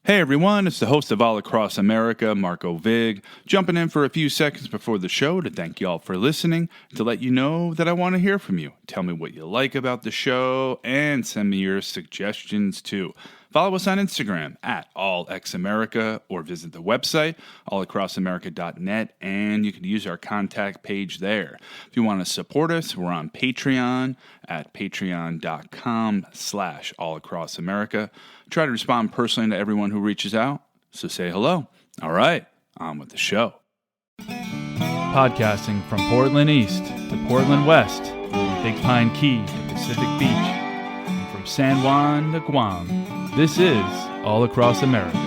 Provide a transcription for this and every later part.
Hey everyone, it's the host of All Across America, Marco Vig, jumping in for a few seconds before the show to thank y'all for listening, to let you know that I want to hear from you. Tell me what you like about the show, and send me your suggestions too. Follow us on Instagram at AllXAmerica, or visit the website, allacrossamerica.net, and you can use our contact page there. If you want to support us, we're on Patreon at patreon.com/allacrossamerica. Try to respond personally to everyone who reaches out, so say hello. All right, on with the show. Podcasting from Portland East to Portland West, from Big Pine Key to Pacific Beach, and from San Juan to Guam, this is All Across America.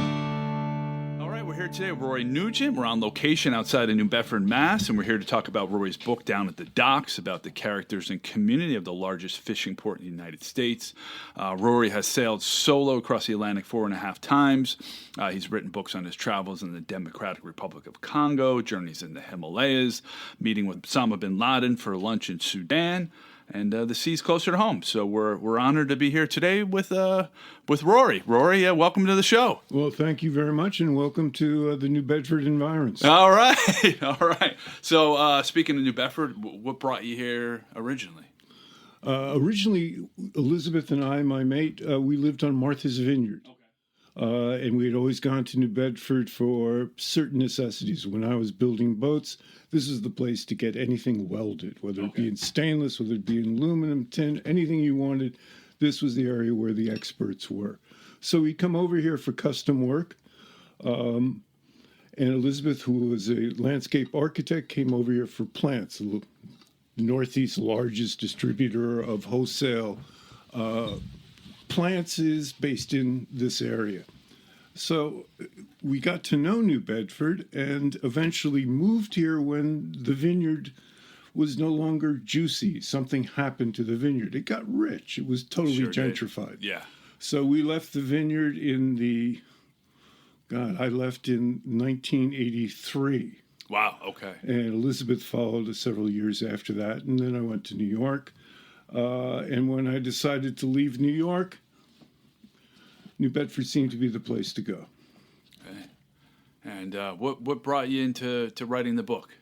All right, we're here today with Rory Nugent. We're on location outside of New Bedford, Mass., and we're here to talk about Rory's book, Down at the Docks, about the characters and community of the largest fishing port in the United States. Rory has sailed solo across the Atlantic 4.5 times. He's written books on his travels in the Democratic Republic of Congo, journeys in the Himalayas, meeting with Osama Bin Laden for lunch in Sudan, and the sea's closer to home. So we're honored to be here today with Rory. Rory, welcome to the show. Well, thank you very much, and welcome to the New Bedford environs. All right, all right. So speaking of New Bedford, what brought you here originally? Originally, Elizabeth and I, my mate, we lived on Martha's Vineyard. Okay. And we had always gone to New Bedford for certain necessities. When I was building boats, this is the place to get anything welded, whether it be in stainless, whether it be in aluminum, tin, anything you wanted. This was the area where the experts were. So we'd come over here for custom work. And Elizabeth, who was a landscape architect, came over here for plants, the Northeast's largest distributor of wholesale plants is based in this area. So we got to know New Bedford and eventually moved here when the vineyard was no longer juicy. Something happened to the vineyard. It got rich. It was totally gentrified. Yeah. So we left the vineyard I left in 1983. Wow, okay. And Elizabeth followed us several years after that. And then I went to New York. And when I decided to leave New York, New Bedford seemed to be the place to go. Okay. And what brought you into writing the book?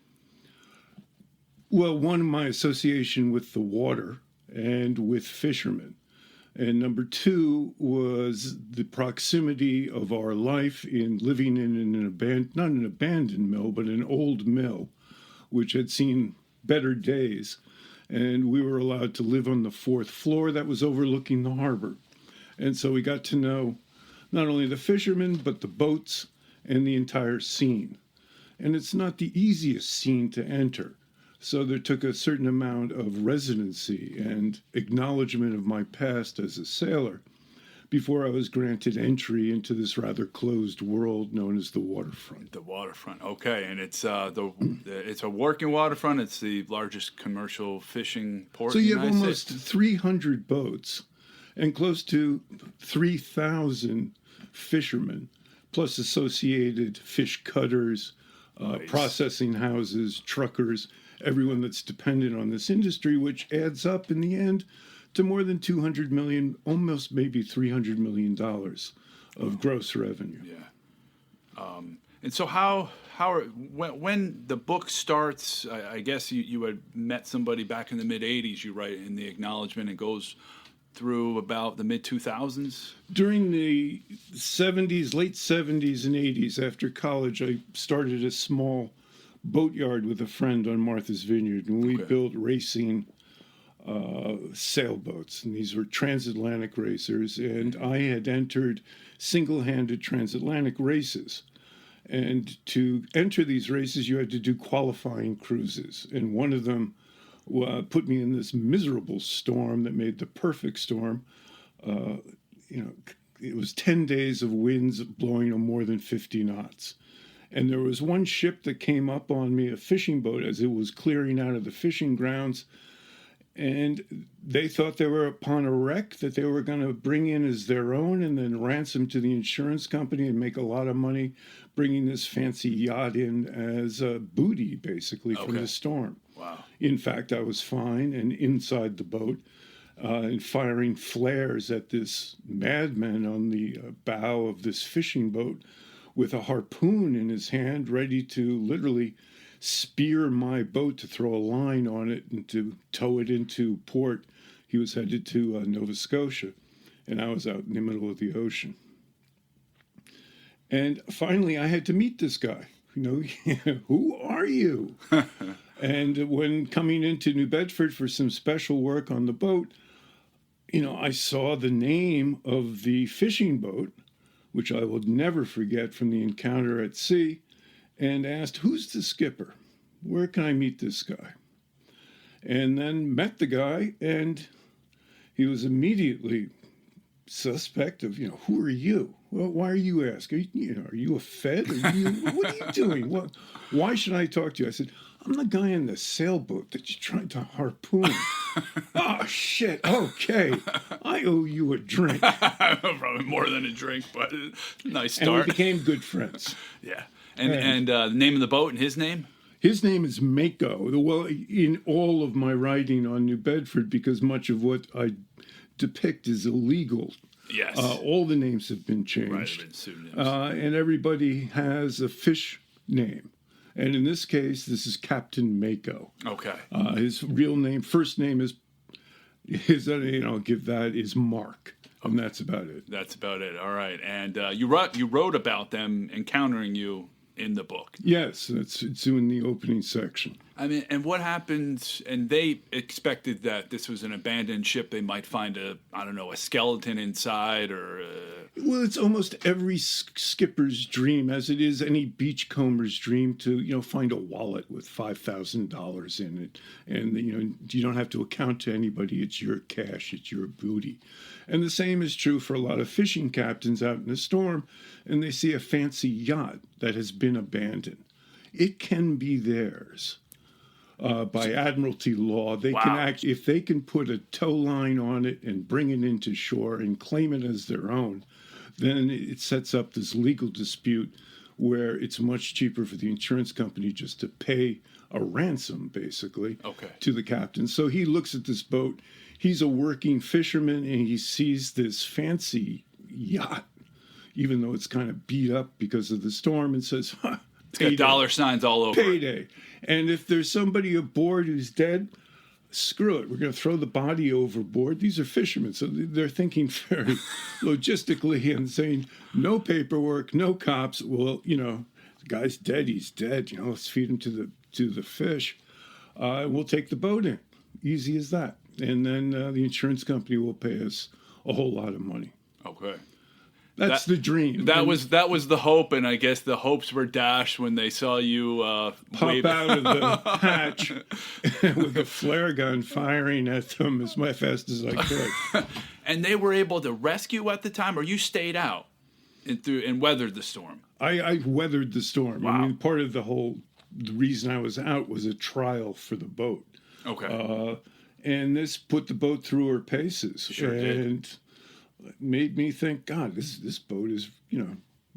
Well, one, my association with the water and with fishermen. And number two was the proximity of our life in living in not an abandoned mill, but an old mill, which had seen better days. And we were allowed to live on the 4th floor that was overlooking the harbor. And so we got to know not only the fishermen, but the boats and the entire scene. And it's not the easiest scene to enter. So there took a certain amount of residency and acknowledgement of my past as a sailor before I was granted entry into this rather closed world known as the waterfront. The waterfront, okay, and it's it's a working waterfront. It's the largest commercial fishing port. So in the you have United almost States. 300 boats and close to 3,000 fishermen, plus associated fish cutters, Nice. processing houses, truckers, everyone that's dependent on this industry, which adds up in the end to more than $200 million, almost maybe $300 million of gross revenue. Yeah. And so when the book starts, I guess you had met somebody back in the mid-'80s, you write in the acknowledgement. It goes through about the mid-2000s? During the 70s, late 70s and 80s, after college, I started a small boatyard with a friend on Martha's Vineyard, and we built racing sailboats, and these were transatlantic racers, and I had entered single-handed transatlantic races. And to enter these races, you had to do qualifying cruises, and one of them put me in this miserable storm that made the perfect storm. It was 10 days of winds blowing no more than 50 knots. And there was one ship that came up on me, a fishing boat, as it was clearing out of the fishing grounds. And they thought they were upon a wreck that they were going to bring in as their own and then ransom to the insurance company and make a lot of money bringing this fancy yacht in as a booty, basically, from the storm. Wow. In fact, I was fine and inside the boat. and firing flares at this madman on the bow of this fishing boat with a harpoon in his hand, ready to literally spear my boat to throw a line on it and to tow it into port. He was headed to Nova Scotia, and I was out in the middle of the ocean. And finally, I had to meet this guy. Who are you? And when coming into New Bedford for some special work on the boat, I saw the name of the fishing boat, which I will never forget from the encounter at sea, and asked, who's the skipper? Where can I meet this guy? And then met the guy, and he was immediately suspect of, who are you? Well, why are you asking? Are you a Fed? What are you doing? Why should I talk to you? I said, I'm the guy in the sailboat that you tried to harpoon. Oh, shit. Okay. I owe you a drink. Probably more than a drink, but nice start. And we became good friends. Yeah. And the name of the boat and his name? His name is Mako. Well, in all of my writing on New Bedford, because much of what I depict is illegal. Yes. All the names have been changed. Right, been pseudonyms. And everybody has a fish name. And in this case, this is Captain Mako. Okay. His real name, first name is I'll give that, is Mark. And that's about it. That's about it. All right. And you wrote about them encountering you in the book. Yes, it's in the opening section. I mean, and what happened? And they expected that this was an abandoned ship. They might find a skeleton inside, or. Well, it's almost every skipper's dream, as it is any beachcomber's dream, to find a wallet with $5,000 in it, and you don't have to account to anybody. It's your cash. It's your booty. And the same is true for a lot of fishing captains out in a storm, and they see a fancy yacht that has been abandoned. It can be theirs. By admiralty law, they can actually, if they can put a tow line on it and bring it into shore and claim it as their own, then it sets up this legal dispute where it's much cheaper for the insurance company just to pay a ransom, basically, to the captain. So he looks at this boat. He's a working fisherman, and he sees this fancy yacht, even though it's kind of beat up because of the storm, and says, it's got dollar signs all over. Payday. And if there's somebody aboard who's dead, screw it. We're going to throw the body overboard. These are fishermen, so they're thinking very logistically and saying, no paperwork, no cops. Well, the guy's dead. He's dead. Let's feed him to the fish. We'll take the boat in. Easy as that. And then the insurance company will pay us a whole lot of money. Okay. That's the dream. That was the hope, and I guess the hopes were dashed when they saw you pop out of the hatch with a flare gun firing at them as fast as I could. And they were able to rescue at the time, or you stayed out and weathered the storm? I weathered the storm. Wow. I mean, part of the reason I was out was a trial for the boat. Okay. And this put the boat through her paces. Sure and did. Made me think, God, this boat is,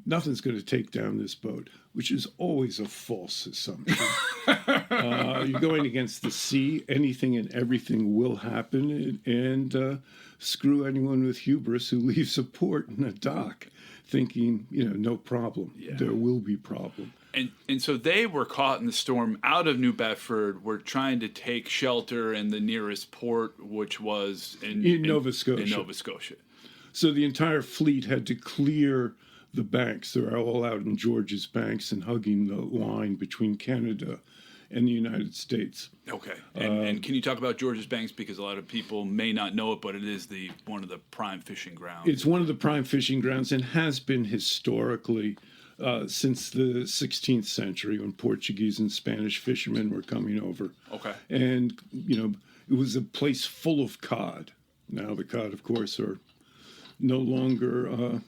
nothing's going to take down this boat, which is always a false assumption. You're going against the sea. Anything and everything will happen. And screw anyone with hubris who leaves a port in a dock thinking, no problem. Yeah. There will be problem. And so they were caught in the storm out of New Bedford, were trying to take shelter in the nearest port, which was in Nova Scotia. In Nova Scotia. So the entire fleet had to clear the banks. They're all out in George's Banks and hugging the line between Canada and the United States. Okay. And can you talk about George's Banks? Because a lot of people may not know it, but it is one of the prime fishing grounds. It's one of the prime fishing grounds and has been historically since the 16th century when Portuguese and Spanish fishermen were coming over. Okay. And, it was a place full of cod. Now the cod, of course, are no longer,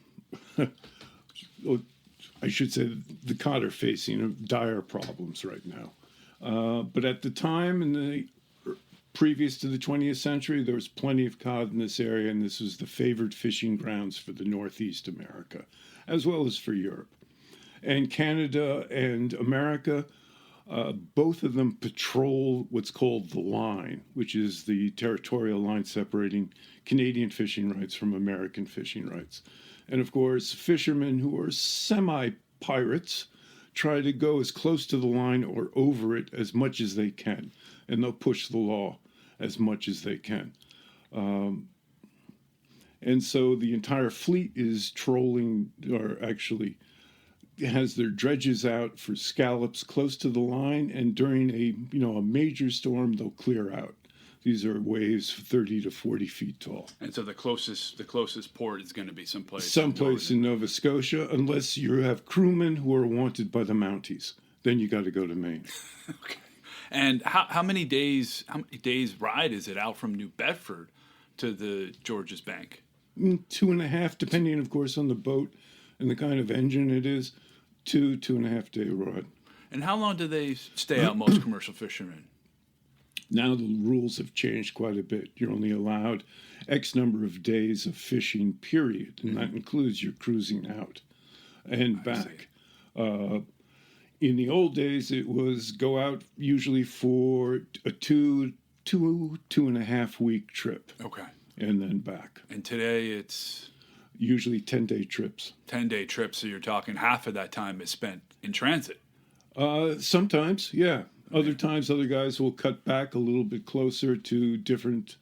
I should say the cod are facing dire problems right now. But at the time, in the previous to the 20th century, there was plenty of cod in this area, and this was the favored fishing grounds for the Northeast America, as well as for Europe. And Canada and America Both of them patrol what's called the line, which is the territorial line separating Canadian fishing rights from American fishing rights. And of course, fishermen who are semi-pirates try to go as close to the line or over it as much as they can, and they'll push the law as much as they can. And so the entire fleet is trolling, or actually has their dredges out for scallops close to the line, and during a major storm they'll clear out. These are waves 30 to 40 feet tall. And so the closest port is going to be someplace in Nova Scotia, unless you have crewmen who are wanted by the Mounties. Then you got to go to Maine. Okay. And how many days ride is it out from New Bedford to the Georges Bank? 2.5, depending, of course, on the boat and the kind of engine it is. 2.5 day ride. And how long do they stay out, most commercial fishermen? Now the rules have changed quite a bit. You're only allowed X number of days of fishing, period, and that includes your cruising out and back. In the old days, it was go out usually for a 2.5 week trip. Okay. And then back. And today it's usually 10-day trips. 10-day trips, so you're talking half of that time is spent in transit. Sometimes, yeah. Other times, other guys will cut back a little bit closer to different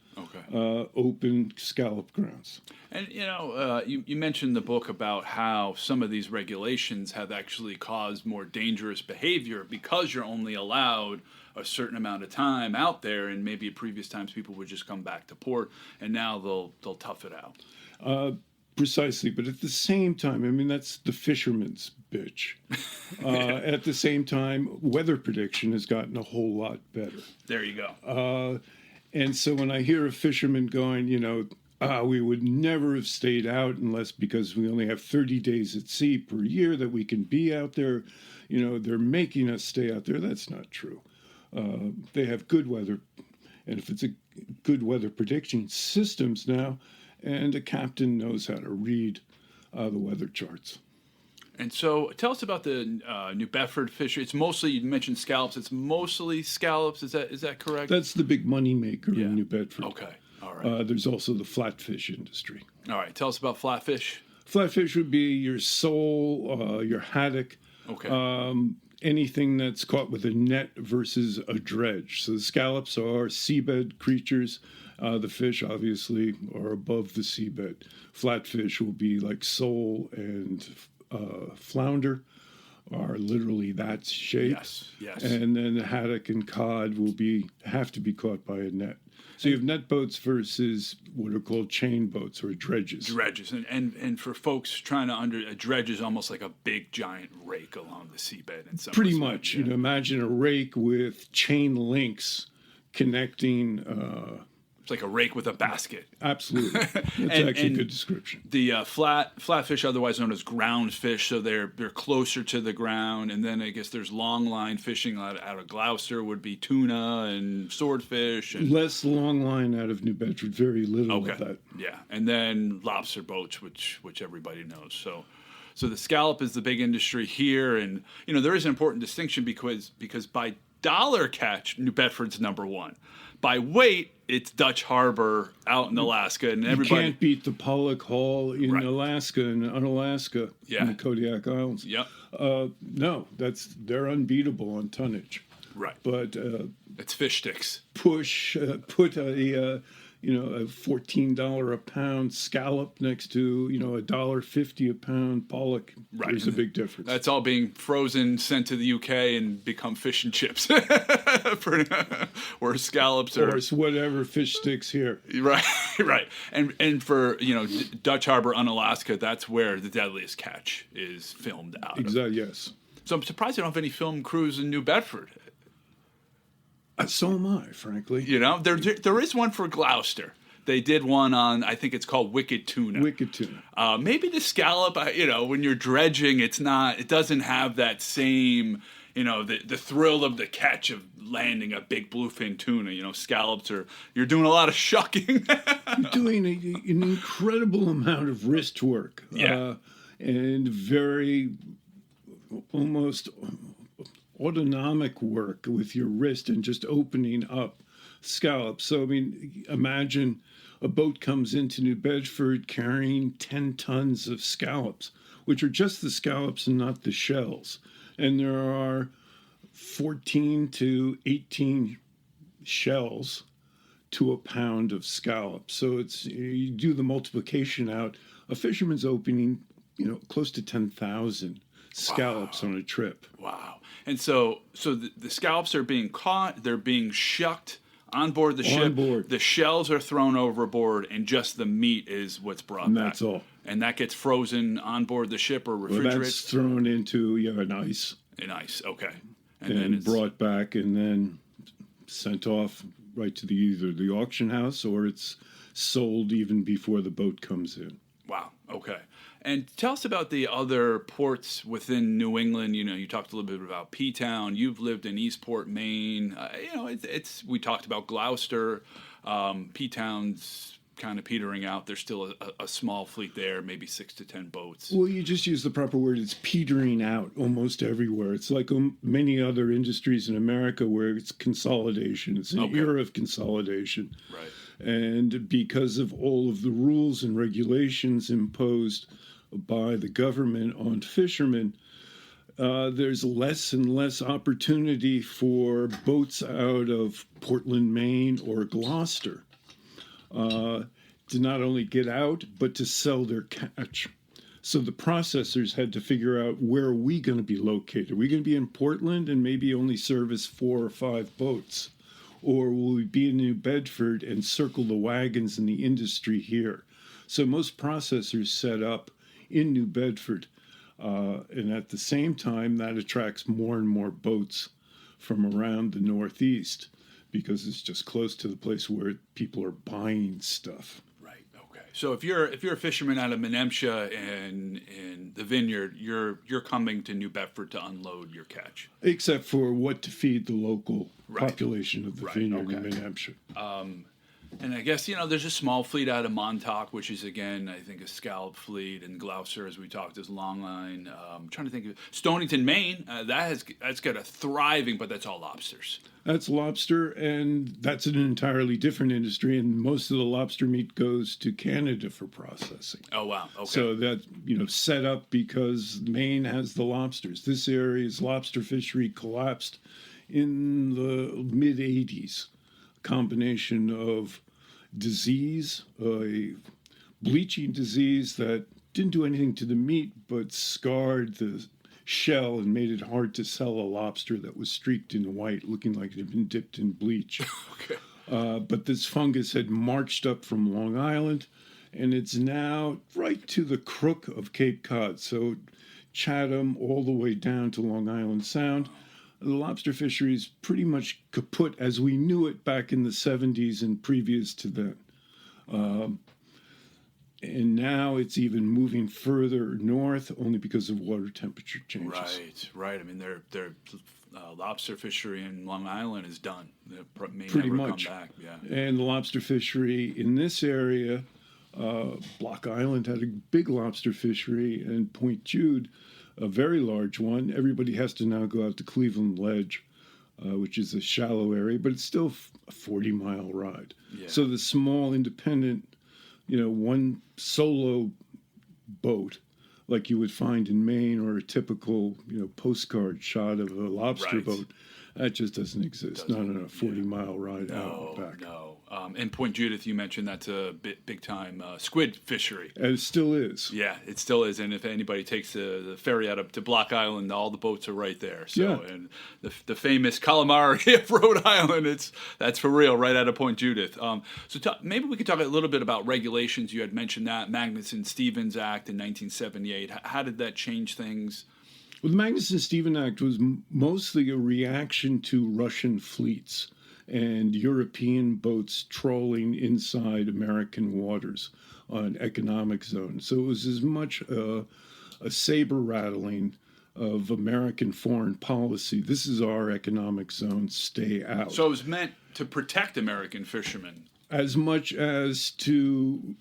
open scallop grounds. And, you mentioned the book about how some of these regulations have actually caused more dangerous behavior because you're only allowed a certain amount of time out there, and maybe at previous times people would just come back to port, and now they'll tough it out. Precisely, but at the same time, I mean, that's the fisherman's bitch. At the same time, weather prediction has gotten a whole lot better. There you go. And so when I hear a fisherman going, we would never have stayed out unless because we only have 30 days at sea per year that we can be out there, they're making us stay out there. That's not true. They have good weather, and if it's a good weather prediction systems now, and a captain knows how to read the weather charts. And so tell us about the New Bedford fishery. It's mostly, you mentioned scallops, it's mostly scallops. Is that correct? That's the big money maker in New Bedford. Okay, all right. There's also the flatfish industry. All right, tell us about flatfish. Flatfish would be your sole, your haddock. Okay. Anything that's caught with a net versus a dredge. So the scallops are seabed creatures. The fish, obviously, are above the seabed. Flatfish will be like sole and flounder are literally that shape. Yes. And then the haddock and cod will have to be caught by a net. So you have net boats versus what are called chain boats or dredges. Dredges. And for folks trying to a dredge is almost like a big giant rake along the seabed. In some Pretty respect. much. Yeah. Imagine a rake with chain links connecting. It's like a rake with a basket. Absolutely. That's actually a good description. The flatfish, otherwise known as ground fish, so they're closer to the ground. And then I guess there's long line fishing out of Gloucester would be tuna and swordfish. And less long line out of New Bedford, very little of that. Yeah, and then lobster boats, which everybody knows. So the scallop is the big industry here, and there is an important distinction because by dollar catch, New Bedford's number one. By weight, it's Dutch Harbor out in Alaska, and everybody you can't beat the Pollock Haul in Alaska and Unalaska in the Kodiak Islands. Yep. No, they're unbeatable on tonnage. Right. But it's fish sticks. Put a $14 a pound scallop next to $1.50 a pound pollock. Right. There's a big difference. That's all being frozen, sent to the UK, and become fish and chips, or scallops, or whatever fish sticks here. Right. And for Dutch Harbor, Unalaska, that's where the deadliest catch is filmed out. Exactly. Yes. So I'm surprised they don't have any film crews in New Bedford. So am I, frankly. There is one for Gloucester. They did one on, I think it's called Wicked Tuna. Wicked Tuna. Maybe the scallop, when you're dredging, it doesn't have that same, the thrill of the catch of landing a big bluefin tuna. Scallops you're doing a lot of shucking. You're doing an incredible amount of wrist work. Yeah. And very, almost autonomic work with your wrist and just opening up scallops. So, I mean, imagine a boat comes into New Bedford carrying 10 tons of scallops, which are just the scallops and not the shells. And there are 14 to 18 shells to a pound of scallops. So it's, you do the multiplication out, a fisherman's opening, close to 10,000 scallops on a trip. Wow. And so the scallops are being caught, they're being shucked on board the ship. The shells are thrown overboard, and just the meat is what's brought back. That's all. And that gets frozen on board the ship or refrigerated? Well, that's thrown into an ice. An ice, okay. And then it's brought back and then sent off right to either the auction house or it's sold even before the boat comes in. Wow, okay. And tell us about the other ports within New England. You talked a little bit about P-Town. You've lived in Eastport, Maine. We talked about Gloucester. P-Town's kind of petering out. There's still a small fleet there, maybe 6 to 10 boats. Well, you just use the proper word. It's petering out almost everywhere. It's like many other industries in America where it's consolidation. It's an era of consolidation. Right. And because of all of the rules and regulations imposed by the government on fishermen, there's less and less opportunity for boats out of Portland, Maine or Gloucester to not only get out, but to sell their catch. So the processors had to figure out, where are we going to be located? Are we going to be in Portland and maybe only service 4 or 5 boats? Or will we be in New Bedford and circle the wagons in the industry here? So most processors set up in New Bedford. And at the same time, that attracts more and more boats from around the Northeast because it's just close to the place where people are buying stuff. Right. Okay. So if you're a fisherman out of Menemsha in the vineyard, you're coming to New Bedford to unload your catch. Except for what to feed the local population of the vineyard in Menemsha. And I guess, there's a small fleet out of Montauk, which is, again, I think a scallop fleet. And Gloucester, as we talked, is Longline. I'm trying to think of Stonington, Maine. That's got a thriving, but that's all lobsters. That's lobster, and that's an entirely different industry. And most of the lobster meat goes to Canada for processing. Oh, wow. Okay. So that's, set up because Maine has the lobsters. This area's lobster fishery collapsed in the mid-'80s. Combination of disease, a bleaching disease that didn't do anything to the meat but scarred the shell and made it hard to sell a lobster that was streaked in white, looking like it had been dipped in bleach. But this fungus had marched up from Long Island, and it's now right to the crook of Cape Cod. So Chatham all the way down to Long Island Sound. The lobster fishery is pretty much kaput as we knew it back in the 70s and previous to then. And now it's even moving further north only because of water temperature changes. Right. I mean, their lobster fishery in Long Island is done. They may pretty never much. come back. Yeah. And the lobster fishery in this area, Block Island had a big lobster fishery, and Point Jude, a very large one. Everybody has to now go out to Cleveland Ledge, which is a shallow area, but it's still a 40-mile ride. Yeah. So the small, independent, one solo boat, like you would find in Maine, or a typical, postcard shot of a lobster boat, that just doesn't exist. Not on a 40-mile ride out and back. No. And Point Judith, you mentioned that's a big-time squid fishery. And it still is. Yeah, it still is. And if anybody takes the ferry out up to Block Island, all the boats are right there. So, and the famous calamari of Rhode Island, that's for real, right out of Point Judith. Maybe we could talk a little bit about regulations. You had mentioned that Magnuson-Stevens Act in 1978. How did that change things? Well, the Magnuson-Stevens Act was mostly a reaction to Russian fleets and European boats trawling inside American waters on economic zones. So it was as much a saber rattling of American foreign policy. This is our economic zone, stay out. So it was meant to protect American fishermen. As much as to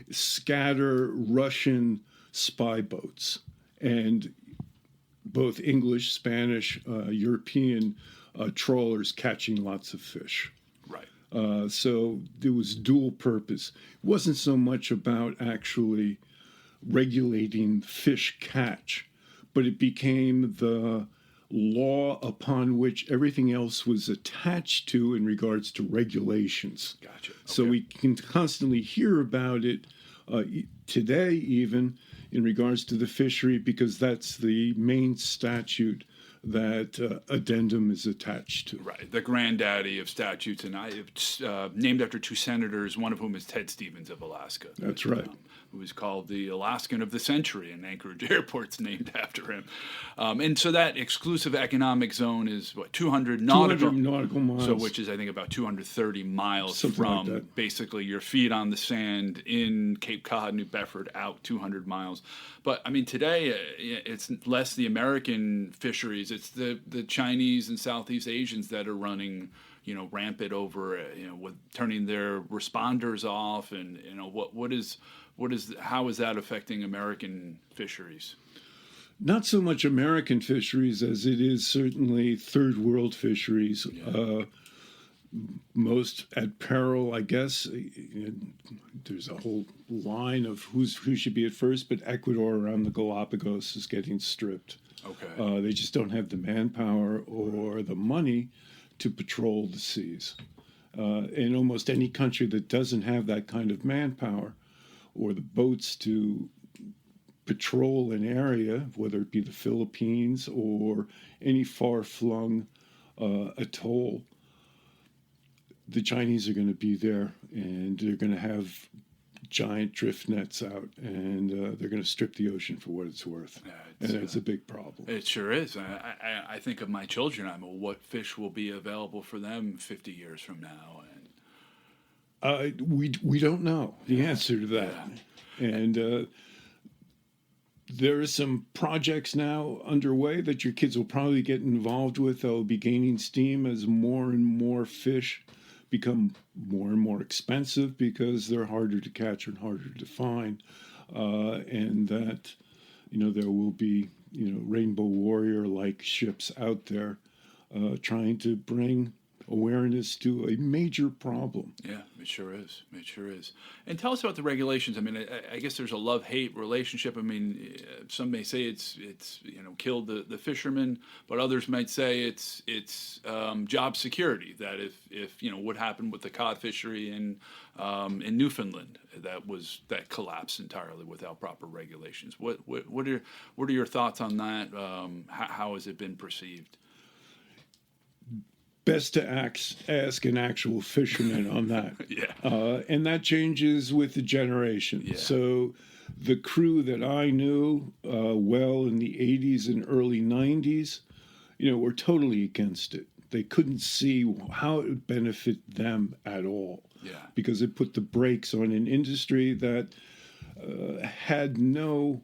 scatter Russian spy boats and both English, Spanish, European trawlers catching lots of fish. Right. So there was dual purpose. It wasn't so much about actually regulating fish catch, but it became the law upon which everything else was attached to in regards to regulations. Gotcha. Okay. So we can constantly hear about it today, even in regards to the fishery, because that's the main statute that addendum is attached to. Right, the granddaddy of statutes, and it's named after two senators, one of whom is Ted Stevens of Alaska. That's right. Who was called the Alaskan of the Century, and Anchorage Airport's named after him. And so that exclusive economic zone is, 200 nautical miles. So which is, I think, about 230 miles Something from like that. basically your feet on the sand in Cape Cod, New Bedford, out 200 miles. But, I mean, today it's less the American fisheries. It's the Chinese and Southeast Asians that are running, rampant over, with turning their responders off. And, how is that affecting American fisheries? Not so much American fisheries as it is certainly third world fisheries. Yeah. Most at peril, I guess. There's a whole line of who should be at first, but Ecuador around the Galapagos is getting stripped. Okay. They just don't have the manpower or the money to patrol the seas. In almost any country that doesn't have that kind of manpower or the boats to patrol an area, whether it be the Philippines or any far-flung atoll, the Chinese are going to be there, and they're going to have giant drift nets out, and they're going to strip the ocean for what it's worth. And it's a big problem. It sure is. I think of my children. What fish will be available for them 50 years from now? And we don't know the answer to that. Yeah. And there are some projects now underway that your kids will probably get involved with. They'll be gaining steam as more and more fish become more and more expensive because they're harder to catch and harder to find. And that, there will be, Rainbow Warrior-like ships out there trying to bring awareness to a major problem. Yeah, it sure is. It sure is. And tell us about the regulations. I mean, I guess there's a love-hate relationship. I mean, some may say it's killed the fishermen, but others might say it's job security. That if what happened with the cod fishery in Newfoundland that collapsed entirely without proper regulations. What are your thoughts on that? How has it been perceived? Best to ask an actual fisherman on that. Yeah. And that changes with the generation. Yeah. So the crew that I knew well in the 80s and early 90s, were totally against it. They couldn't see how it would benefit them at all. Yeah. Because it put the brakes on an industry that had no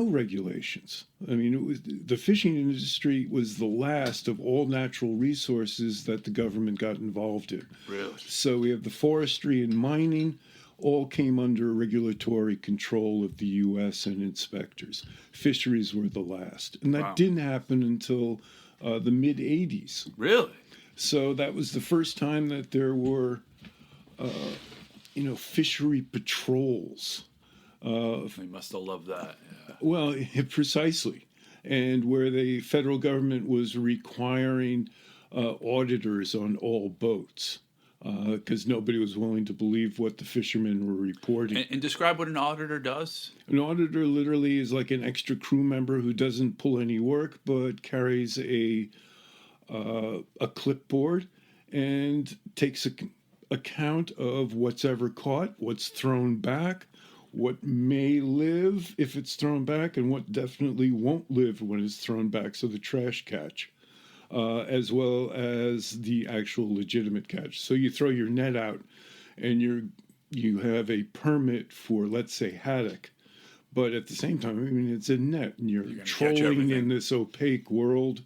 regulations. I mean, the fishing industry was the last of all natural resources that the government got involved in. Really? So we have the forestry and mining, all came under regulatory control of the U.S. and inspectors. Fisheries were the last. And that didn't happen until the mid-'80s. Really? So that was the first time that there were, fishery patrols. They must have loved that. Yeah. Well, precisely. And where the federal government was requiring auditors on all boats because nobody was willing to believe what the fishermen were reporting. And describe what an auditor does. An auditor literally is like an extra crew member who doesn't pull any work but carries a clipboard and takes account of what's ever caught, what's thrown back, what may live if it's thrown back, and what definitely won't live when it's thrown back, so the trash catch, as well as the actual legitimate catch. So you throw your net out, and you have a permit for, let's say, haddock, but at the same time, I mean, it's a net, and you're trolling in this opaque world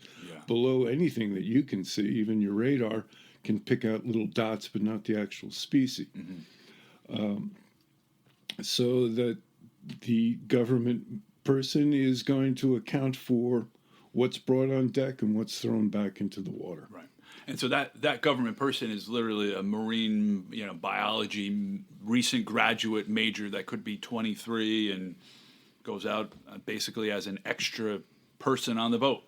below anything that you can see. Even your radar can pick out little dots, but not the actual species. Mm-hmm. So that the government person is going to account for what's brought on deck and what's thrown back into the water. Right. And so that government person is literally a marine, biology recent graduate major that could be 23 and goes out basically as an extra person on the boat.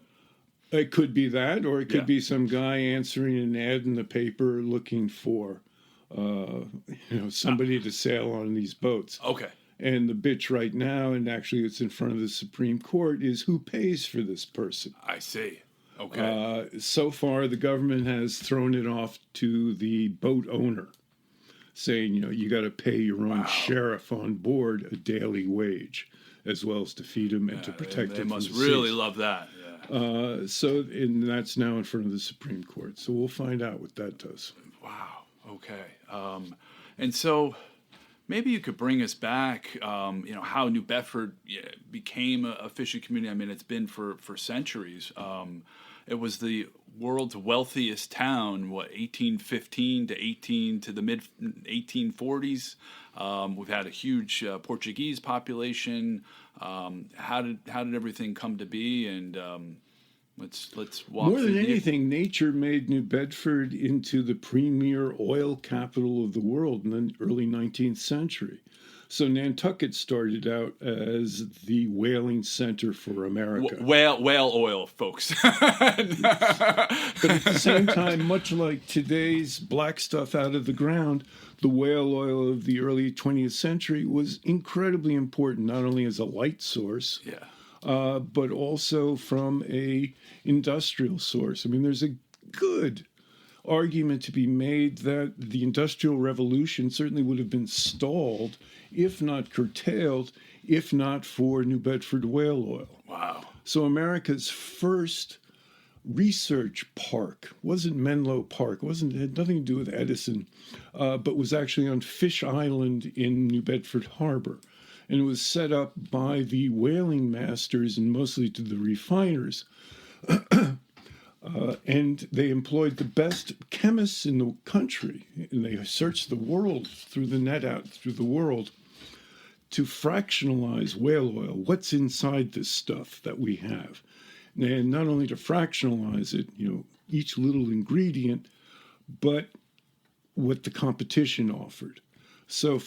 It could be that, or it could be some guy answering an ad in the paper looking for, somebody to sail on these boats. Okay. And the bitch right now, and actually it's in front of the Supreme Court, is who pays for this person. I see. Okay. So far, the government has thrown it off to the boat owner, saying, you got to pay your own sheriff on board a daily wage, as well as to feed him and to protect him. They must really love that. Yeah. And that's now in front of the Supreme Court. So we'll find out what that does. Wow. Okay. And so maybe you could bring us back, how New Bedford became a fishing community. I mean, it's been for centuries. It was the world's wealthiest town, 1815 to the mid 1840s. We've had a huge Portuguese population. How did everything come to be? And let's walk. More than anything, nature made New Bedford into the premier oil capital of the world in the early 19th century. So Nantucket started out as the whaling center for America. Whale oil, folks. But at the same time, much like today's black stuff out of the ground, the whale oil of the early 20th century was incredibly important, not only as a light source, but also from a industrial source. I mean, there's a good argument to be made that the Industrial Revolution certainly would have been stalled, if not curtailed, if not for New Bedford whale oil. Wow. So America's first research park wasn't Menlo Park, it had nothing to do with Edison, but was actually on Fish Island in New Bedford Harbor. And it was set up by the whaling masters and mostly to the refiners. And they employed the best chemists in the country, and they searched the world through the net out through the world to fractionalize whale oil. What's inside this stuff that we have? And not only to fractionalize it, each little ingredient, but what the competition offered. So,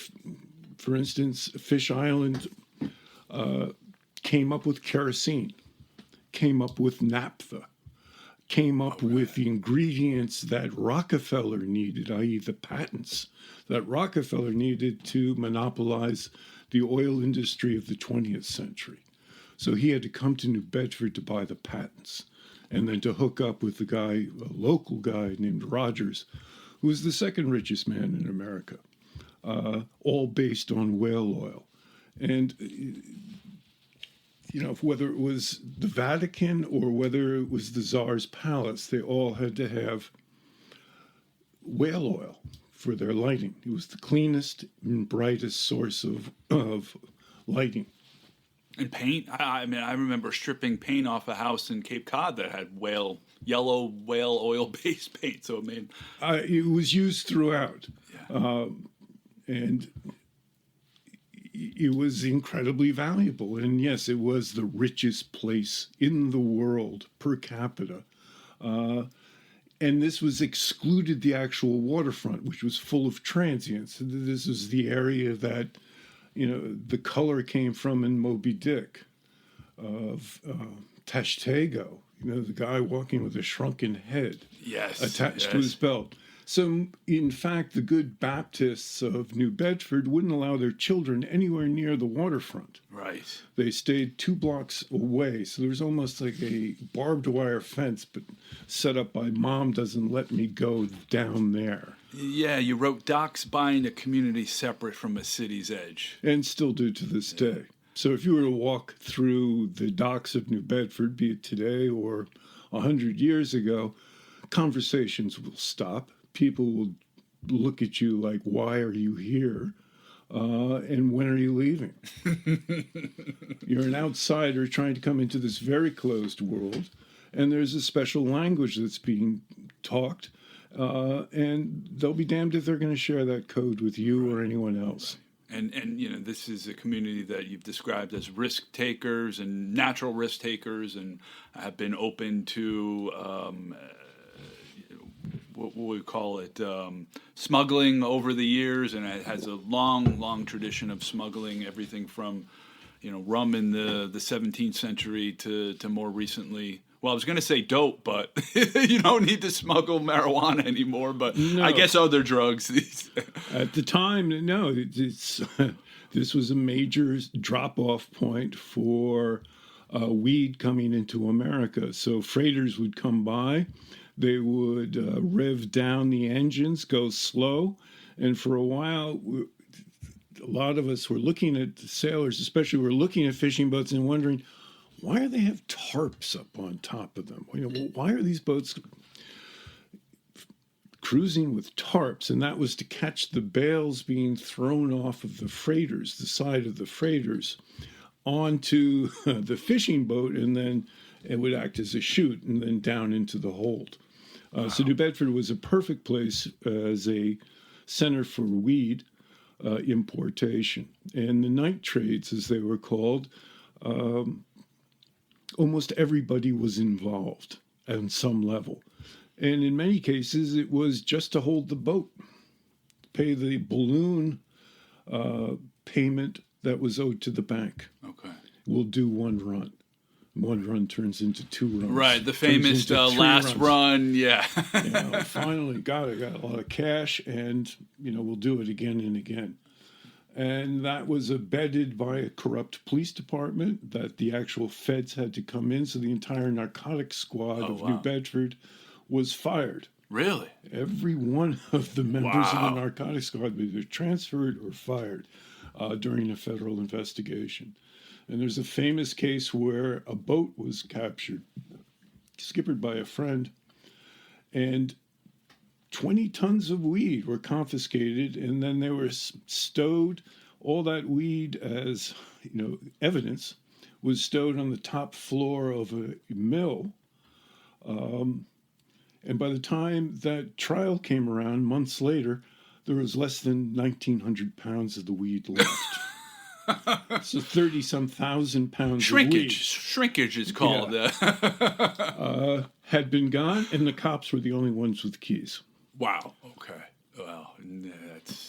for instance, Fish Island came up with kerosene, came up with naphtha, came up with the ingredients that Rockefeller needed, i.e. the patents that Rockefeller needed to monopolize the oil industry of the 20th century. So he had to come to New Bedford to buy the patents and then to hook up with a local guy named Rogers, who was the second richest man in America, all based on whale oil. And whether it was the Vatican or whether it was the Tsar's palace, they all had to have whale oil for their lighting. It was the cleanest and brightest source of lighting. And paint? I mean, I remember stripping paint off a house in Cape Cod that had yellow whale oil-based paint. So it was used throughout. Yeah. And it was incredibly valuable. And yes, it was the richest place in the world per capita. And this was excluded the actual waterfront, which was full of transients. This was the area that, the color came from in Moby Dick of Tashtego, the guy walking with a shrunken head attached to his belt. So, in fact, the good Baptists of New Bedford wouldn't allow their children anywhere near the waterfront. Right. They stayed 2 blocks away. So there was almost like a barbed wire fence, but set up by Mom doesn't let me go down there. Yeah, you wrote Docs bind a community separate from a city's edge. And still do to this day. So if you were to walk through the docks of New Bedford, be it today or 100 years ago, conversations will stop. People will look at you like, why are you here? And when are you leaving? You're an outsider trying to come into this very closed world, and there's a special language that's being talked, and they'll be damned if they're going to share that code with you or anyone else. And this is a community that you've described as risk takers and natural risk takers, and have been open to what we call it, smuggling over the years, and it has a long tradition of smuggling everything from rum in the 17th century to more recently. Well, I was going to say dope, but you don't need to smuggle marijuana anymore. But no. I guess other drugs. At the time, no, this was a major drop-off point for weed coming into America. So freighters would come by, they would rev down the engines, go slow, and for a while, a lot of us were looking at sailors, especially were looking at fishing boats and wondering, why do they have tarps up on top of them? Why are these boats cruising with tarps? And that was to catch the bales being thrown off of the freighters, the side of the freighters, onto the fishing boat, and then it would act as a chute and then down into the hold. Wow. So New Bedford was a perfect place as a center for weed importation. And the night trades, as they were called, almost everybody was involved on some level. And in many cases, it was just to hold the boat, pay the balloon payment that was owed to the bank. Okay. We'll do one run. One run turns into two runs. Right, the famous last run, yeah. Finally got a lot of cash, and, we'll do it again and again. And that was abetted by a corrupt police department that the actual feds had to come in. So the entire narcotics squad of New Bedford was fired. Really? Every one of the members of the narcotics squad was either transferred or fired during a federal investigation. And there's a famous case where a boat was captured, skippered by a friend, and 20 tons of weed were confiscated, and then they were stowed. All that weed, as evidence, was stowed on the top floor of a mill. And by the time that trial came around, months later, there was less than 1,900 pounds of the weed left. So 30-some thousand pounds of weed. Shrinkage is called. Yeah. Had been gone, and the cops were the only ones with keys. Wow. Okay. Well,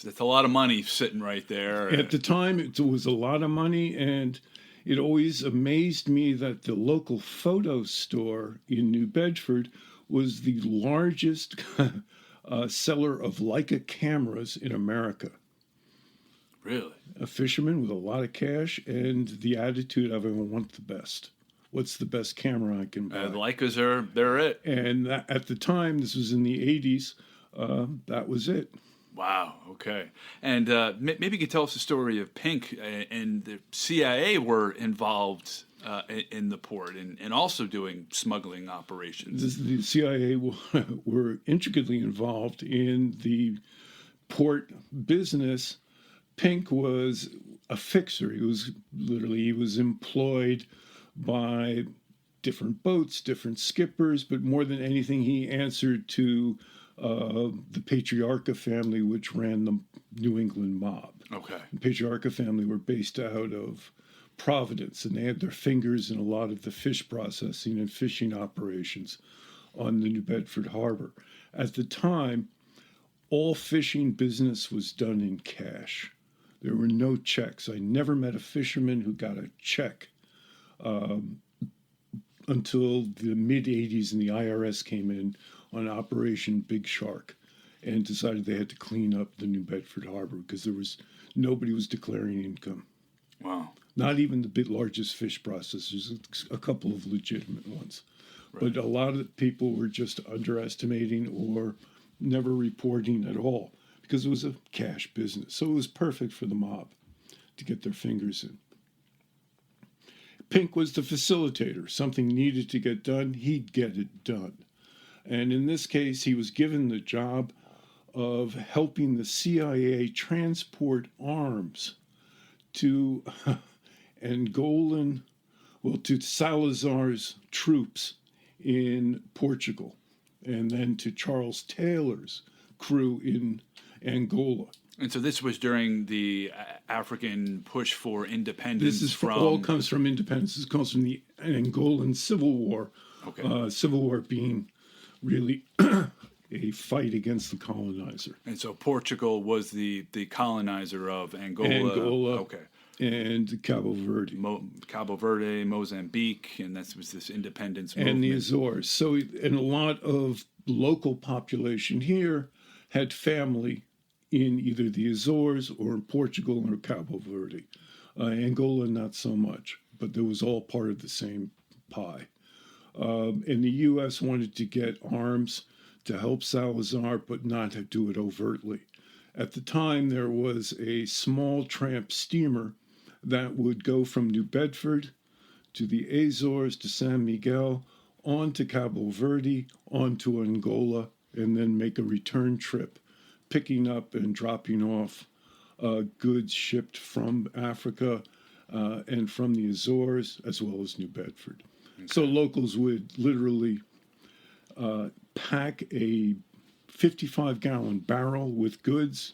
that's a lot of money sitting right there. At the time, it was a lot of money, and it always amazed me that the local photo store in New Bedford was the largest seller of Leica cameras in America. Really? A fisherman with a lot of cash and the attitude of, I want the best. What's the best camera I can buy? Leicas they're it. And at the time, this was in the 80s, that was it. Wow, okay. And maybe you could tell us the story of Pink, and the CIA were involved in the port and also doing smuggling operations. The CIA were intricately involved in the port business. Pink was a fixer. He was employed by different boats, different skippers, but more than anything, he answered to the Patriarcha family, which ran the New England mob. Okay. The Patriarcha family were based out of Providence, and they had their fingers in a lot of the fish processing and fishing operations on the New Bedford Harbor. At the time, all fishing business was done in cash. There were no checks. I never met a fisherman who got a check until the mid-'80s, and the IRS came in on Operation Big Shark and decided they had to clean up the New Bedford Harbor because nobody was declaring income. Wow. Not even the largest fish processors, a couple of legitimate ones. Right. But a lot of people were just underestimating or never reporting at all, because it was a cash business. So it was perfect for the mob to get their fingers in. Pink was the facilitator. Something needed to get done, he'd get it done. And in this case, he was given the job of helping the CIA transport arms to to Salazar's troops in Portugal, and then to Charles Taylor's crew in Angola. And so this was during the African push for independence. This is all comes from independence. This comes from the Angolan Civil War. Okay. Civil War being really a fight against the colonizer. And so Portugal was the colonizer of Angola. Okay. And Cabo Verde. Cabo Verde, Mozambique, and that was this independence movement. And the Azores. So, and a lot of local population here had family in either the Azores or in Portugal or Cabo Verde. Angola, not so much, but there was all part of the same pie. And the U.S. wanted to get arms to help Salazar, but not to do it overtly. At the time, there was a small tramp steamer that would go from New Bedford to the Azores to San Miguel, on to Cabo Verde, on to Angola, and then make a return trip, picking up and dropping off goods shipped from Africa and from the Azores, as well as New Bedford. Okay. So locals would literally pack a 55-gallon barrel with goods,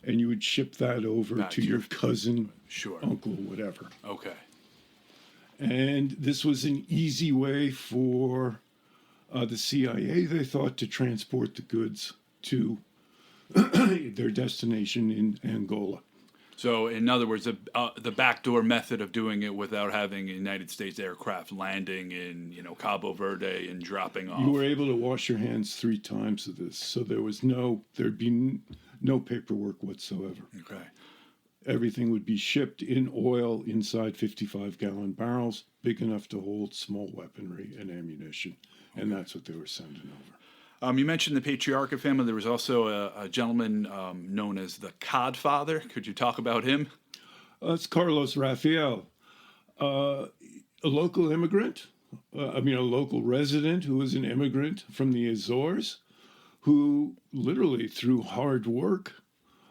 and you would ship that over to your cousin, uncle, whatever. Okay. And this was an easy way for the CIA, they thought, to transport the goods to their destination in Angola. So, in other words, the backdoor method of doing it without having a United States aircraft landing in, Cabo Verde and dropping off. You were able to wash your hands 3 times of this, so there'd be no paperwork whatsoever. Okay. Everything would be shipped in oil inside 55-gallon barrels, big enough to hold small weaponry and ammunition, and that's what they were sending over. You mentioned the Patriarca family. There was also a gentleman known as the Codfather. Could you talk about him? It's Carlos Rafael, a local immigrant, a local resident who was an immigrant from the Azores, who literally through hard work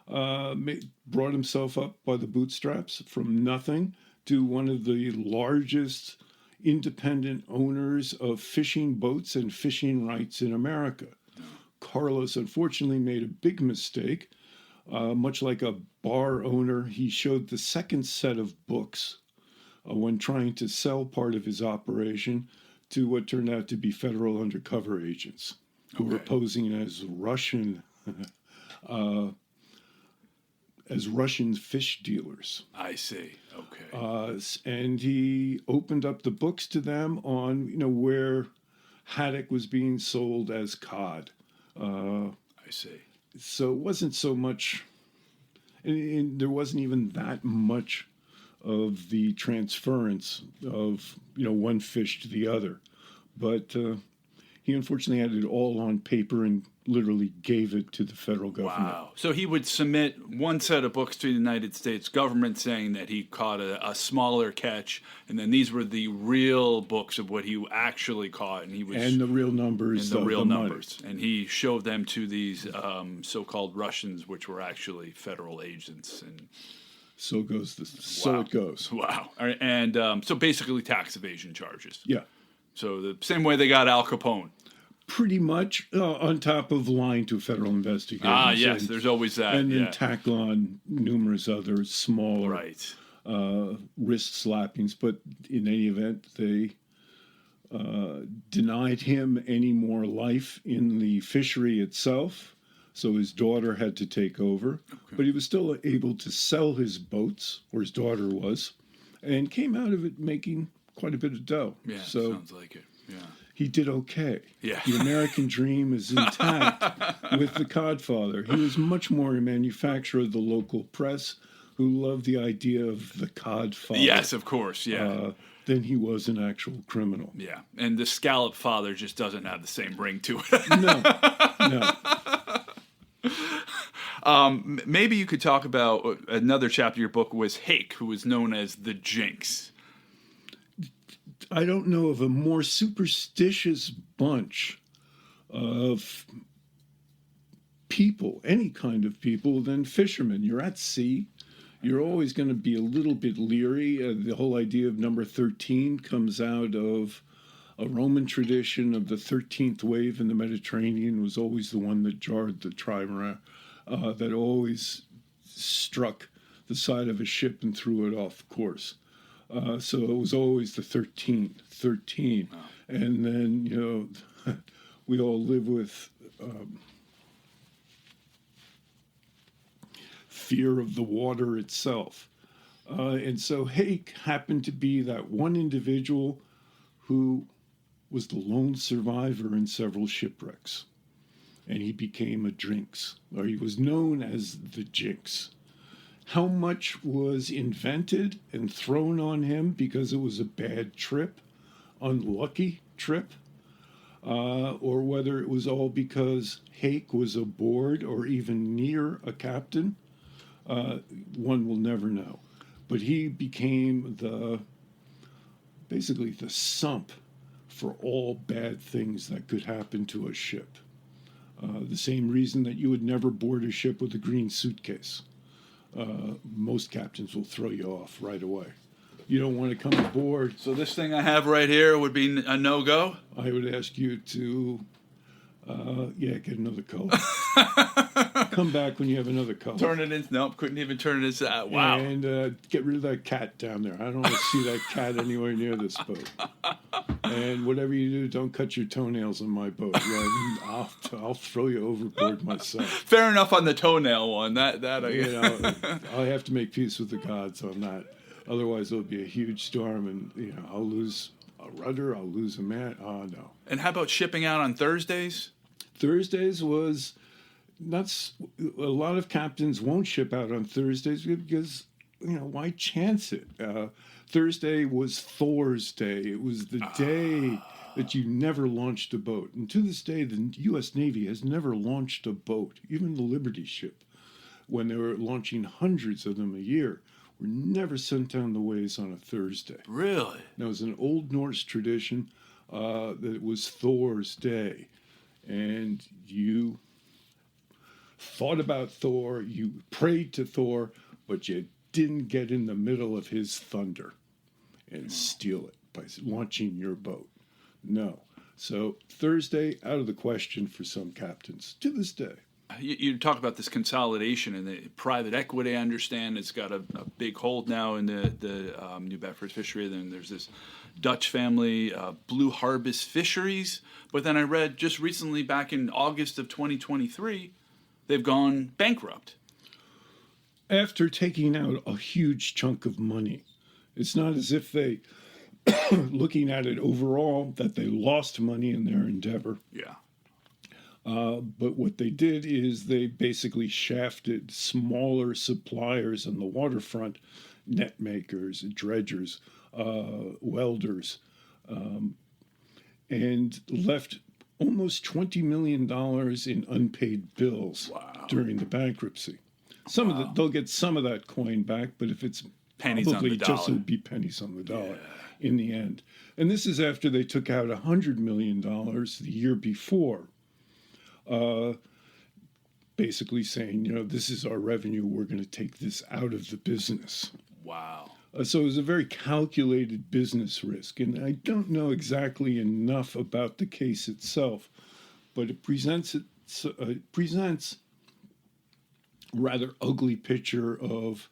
brought himself up by the bootstraps from nothing to one of the largest independent owners of fishing boats and fishing rights in America. Carlos unfortunately made a big mistake. Much like a bar owner, he showed the second set of books when trying to sell part of his operation to what turned out to be federal undercover agents who were posing as Russian fish dealers. I see. Okay. And he opened up the books to them on, where haddock was being sold as cod. I see. So it wasn't so much, and there wasn't even that much of the transference of, one fish to the other. But he unfortunately had it all on paper and literally gave it to the federal government. Wow. So he would submit one set of books to the United States government saying that he caught a smaller catch, and then these were the real books of what he actually caught, and the real numbers. And the real numbers. And he showed them to these so-called Russians, which were actually federal agents. And so it goes. Wow. All right. And so basically tax evasion charges. Yeah. So the same way they got Al Capone. Pretty much on top of lying to federal investigators. Yes, there's always that. And then tack on numerous other smaller wrist slappings. But in any event, they denied him any more life in the fishery itself. So his daughter had to take over. Okay. But he was still able to sell his boats, or his daughter was, and came out of it making quite a bit of dough. Yeah, sounds like it. Yeah. He did okay. Yeah. The American dream is intact with the Codfather. He was much more a manufacturer of the local press who loved the idea of the Codfather. Yes, of course, yeah. Than he was an actual criminal. Yeah, and the Scallop Father just doesn't have the same ring to it. No. Maybe you could talk about another chapter of your book was Hake, who was known as the Jinx. I don't know of a more superstitious bunch of people, any kind of people, than fishermen. You're at sea. You're always going to be a little bit leery. The whole idea of number 13 comes out of a Roman tradition of the 13th wave in the Mediterranean was always the one that jarred the trimaran, that always struck the side of a ship and threw it off course. So it was always the 13. Wow. And then, we all live with fear of the water itself. And so Hake happened to be that one individual who was the lone survivor in several shipwrecks. And he became a Jinx, or he was known as the Jinx. How much was invented and thrown on him because it was a bad trip, unlucky trip, or whether it was all because Hake was aboard or even near a captain, one will never know. But he became basically the sump for all bad things that could happen to a ship. The same reason that you would never board a ship with a green suitcase. Most captains will throw you off right away. You don't want to come aboard. So this thing I have right here would be a no-go? I would ask you to, get another color. Come back when you have another color. Turn it in. Nope, couldn't even turn it into. Wow. And get rid of that cat down there. I don't want to see that cat anywhere near this boat. And whatever you do, don't cut your toenails on my boat. Yeah, I'll throw you overboard myself. Fair enough on the toenail one. That I have to make peace with the gods on that. Otherwise, it'll be a huge storm, and I'll lose a rudder. I'll lose a man. Oh no. And how about shipping out on Thursdays? Thursdays was nuts. A lot of captains won't ship out on Thursdays because why chance it? Thursday was Thor's Day. It was the day that you never launched a boat. And to this day, the U.S. Navy has never launched a boat, even the Liberty ship, when they were launching hundreds of them a year, were never sent down the ways on a Thursday. Really? That was an Old Norse tradition that it was Thor's Day. And you thought about Thor, you prayed to Thor, but you didn't get in the middle of his thunder and steal it by launching your boat. No. So Thursday, out of the question for some captains to this day. You talk about this consolidation and the private equity. I understand it's got a big hold now in the New Bedford fishery. Then there's this Dutch family, Blue Harvest Fisheries. But then I read just recently, back in August of 2023, they've gone bankrupt. After taking out a huge chunk of money, it's not as if they, looking at it overall, that they lost money in their endeavor. Yeah. But what they did is they basically shafted smaller suppliers on the waterfront, net makers, dredgers, welders, and left almost $20 million in unpaid bills during the bankruptcy. They'll get some of that coin back, but if it's pennies on the dollar, it'll be pennies on the dollar in the end. And this is after they took out $100 million the year before. Basically saying, this is our revenue, we're going to take this out of the business. Wow. So it was a very calculated business risk. And I don't know exactly enough about the case itself, but it presents a rather ugly picture of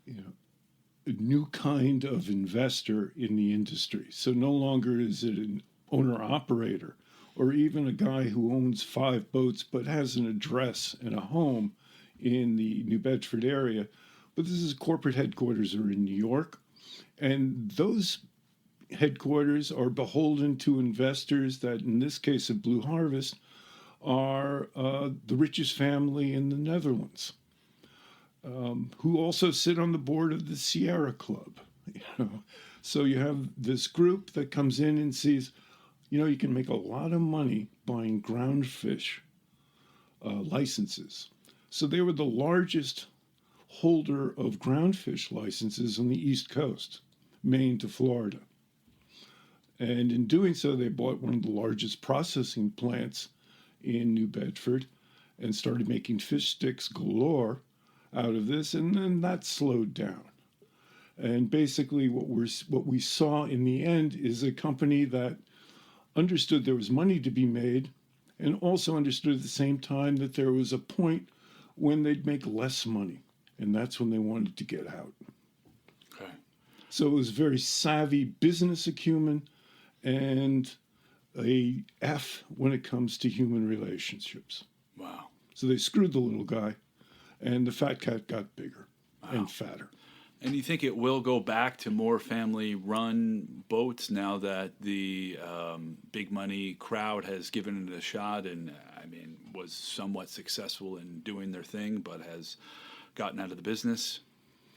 a new kind of investor in the industry. So no longer is it an owner-operator, or even a guy who owns 5 boats but has an address and a home in the New Bedford area. But this is corporate headquarters are in New York. And those headquarters are beholden to investors that, in this case of Blue Harvest, are the richest family in the Netherlands, who also sit on the board of the Sierra Club. So you have this group that comes in and sees, you can make a lot of money buying ground fish licenses. So they were the largest holder of ground fish licenses on the East Coast, Maine to Florida. And in doing so, they bought one of the largest processing plants in New Bedford and started making fish sticks galore out of this, and then that slowed down. And basically what we saw in the end is a company that understood there was money to be made and also understood at the same time that there was a point when they'd make less money, and that's when they wanted to get out. Okay. So it was very savvy business acumen and a F when it comes to human relationships. Wow. So they screwed the little guy, and the fat cat got bigger and fatter. And you think it will go back to more family-run boats now that the big money crowd has given it a shot and, was somewhat successful in doing their thing, but has gotten out of the business?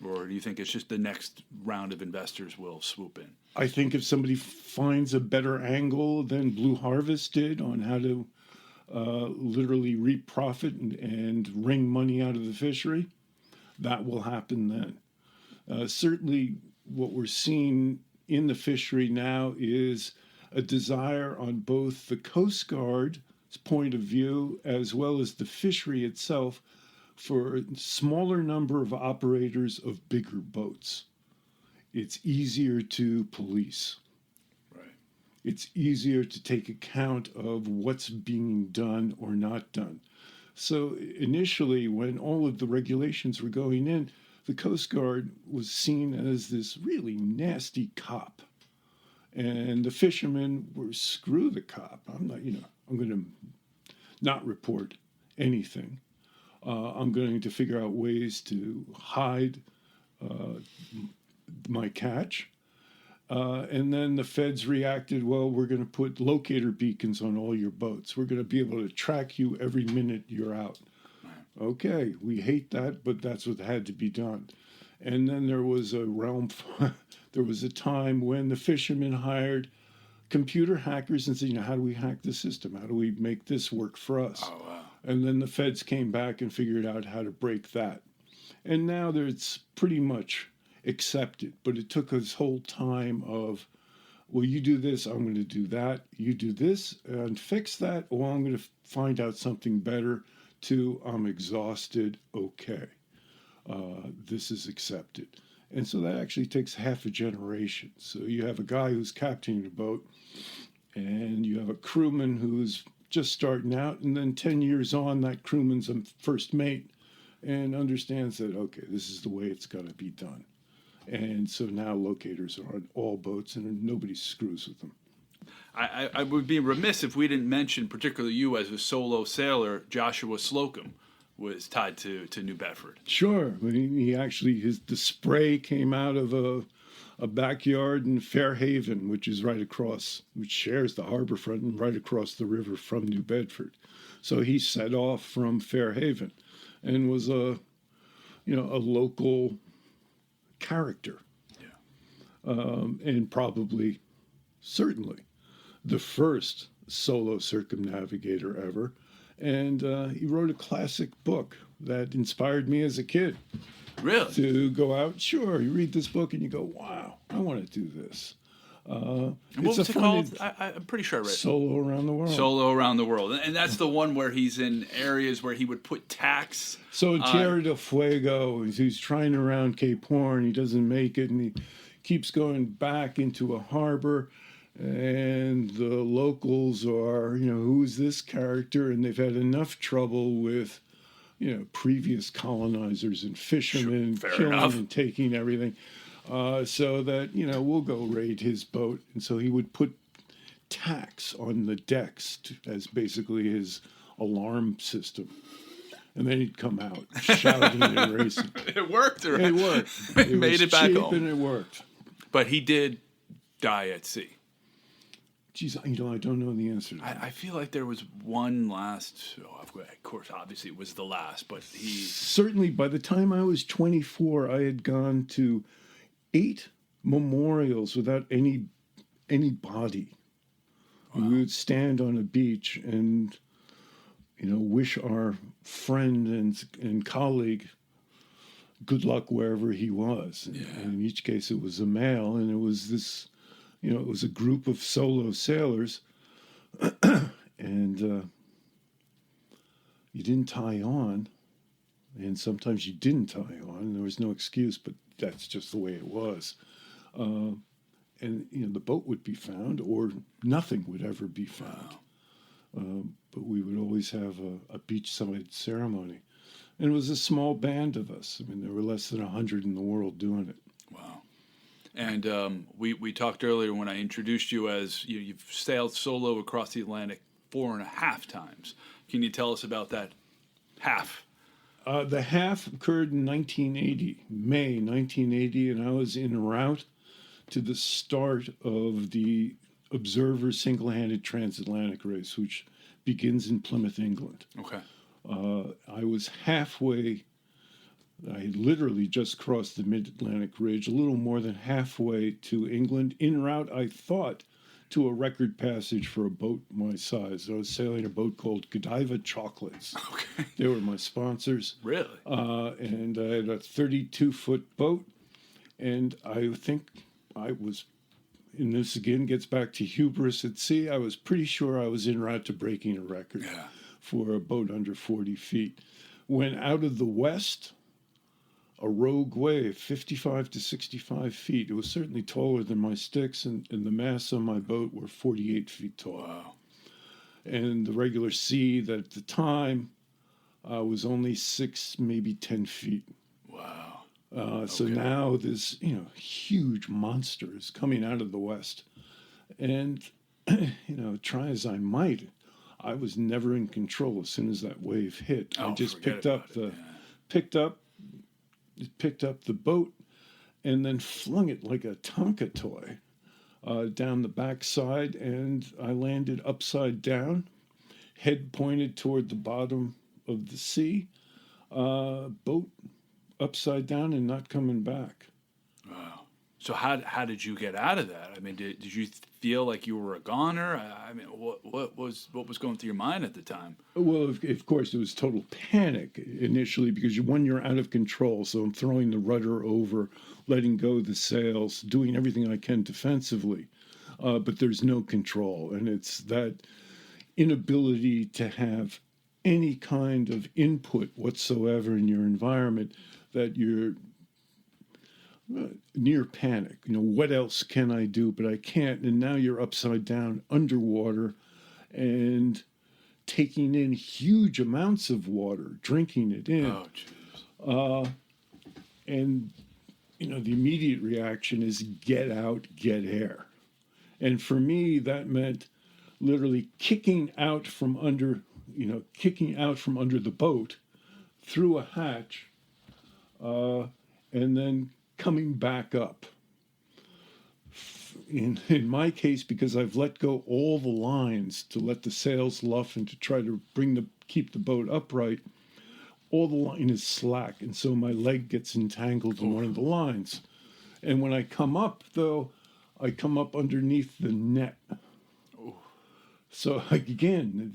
Or do you think it's just the next round of investors will swoop in? I think if somebody finds a better angle than Blue Harvest did on how to literally reap profit and wring money out of the fishery, that will happen then. Certainly what we're seeing in the fishery now is a desire on both the Coast Guard's point of view as well as the fishery itself for a smaller number of operators of bigger boats. It's easier to police. Right. It's easier to take account of what's being done or not done. So initially, when all of the regulations were going in, the Coast Guard was seen as this really nasty cop. And the fishermen were, screw the cop. I'm going to not report anything. I'm going to figure out ways to hide my catch. And then the feds reacted, well, we're going to put locator beacons on all your boats. We're going to be able to track you every minute you're out. Okay, we hate that, but that's what had to be done. And then there was a time when the fishermen hired computer hackers and said, how do we hack the system? How do we make this work for us? Oh, wow. And then the feds came back and figured out how to break that. And now it's pretty much accepted, but it took this whole time of, well, you do this, I'm going to do that. You do this and fix that, or I'm going to find out something better, to I'm exhausted, okay. This is accepted. And so that actually takes half a generation. So you have a guy who's captaining a boat, and you have a crewman who's just starting out, and then 10 years on, that crewman's a first mate and understands that, okay, this is the way it's got to be done. And so now locators are on all boats, and nobody screws with them. I would be remiss if we didn't mention, particularly you as a solo sailor, Joshua Slocum was tied to New Bedford. Sure. He actually, the spray came out of a backyard in Fairhaven, which is right across, which shares the harbor front and right across the river from New Bedford. So he set off from Fairhaven and was a local character. Yeah. And probably, certainly, the first solo circumnavigator ever. And he wrote a classic book that inspired me as a kid. Really? To go out. Sure, you read this book and you go, wow, I want to do this. And what was it called? I'm pretty sure I read it. Solo Around the World. Solo Around the World. And that's the one where he's in areas where he would put tacks. So Tierra del Fuego, he's trying around Cape Horn. He doesn't make it, and he keeps going back into a harbor. And the locals are, who's this character? And they've had enough trouble with, previous colonizers and fishermen killing and taking everything. So that, we'll go raid his boat. And so he would put tacks on the decks as basically his alarm system. And then he'd come out shouting and racing. It worked, right? It worked. It made it back home. And it worked. But he did die at sea. Geez, I don't know the answer to that. I feel like there was one last, of course, obviously it was the last, but he... Certainly, by the time I was 24, I had gone to 8 memorials without any body. Wow. We would stand on a beach and, wish our friend and colleague good luck wherever he was. Yeah. And in each case, it was a male, and it was this... it was a group of solo sailors, and you didn't tie on, and sometimes you didn't tie on, and there was no excuse, but that's just the way it was. And, the boat would be found, or nothing would ever be found. But we would always have a beachside ceremony. And it was a small band of us. I mean, there were less than 100 in the world doing it. Wow. And we talked earlier when I introduced you as you've sailed solo across the Atlantic 4.5 times. Can you tell us about that half? The half occurred in 1980, May 1980, and I was en route to the start of the Observer single-handed transatlantic race, which begins in Plymouth, England. Okay. I was halfway. I had literally just crossed the mid-Atlantic ridge, a little more than halfway to England. En route, I thought, to a record passage for a boat my size. I was sailing a boat called Godiva Chocolates. Okay. They were my sponsors. Really? And I had a 32-foot boat, and I think I was, and this again gets back to hubris at sea, I was pretty sure I was en route to breaking a record for a boat under 40 feet. When out of the west, a rogue wave, 55 to 65 feet. It was certainly taller than my sticks, and the masts on my boat were 48 feet tall. Wow. And the regular sea that at the time was only 6, maybe 10 feet. Wow. So now this, huge monster is coming out of the west. And, try as I might, I was never in control as soon as that wave hit. I just picked up the boat and then flung it like a Tonka toy down the backside, and I landed upside down, head pointed toward the bottom of the sea, boat upside down and not coming back. Wow. So how did you get out of that? I mean, did you feel like you were a goner? I mean, what was going through your mind at the time? Well, of course, it was total panic initially because when you're out of control, so I'm throwing the rudder over, letting go of the sails, doing everything I can defensively, but there's no control, and it's that inability to have any kind of input whatsoever in your environment that you're near panic. What else can I do? But I can't. And now you're upside down underwater and taking in huge amounts of water, drinking it in. Oh, jeez. And, the immediate reaction is get out, get air. And for me, that meant literally kicking out from under the boat through a hatch, and then coming back up. In my case, because I've let go all the lines to let the sails luff and to try to keep the boat upright, all the line is slack, and so my leg gets entangled in one of the lines. And when I come up, though, I come up underneath the net. So again,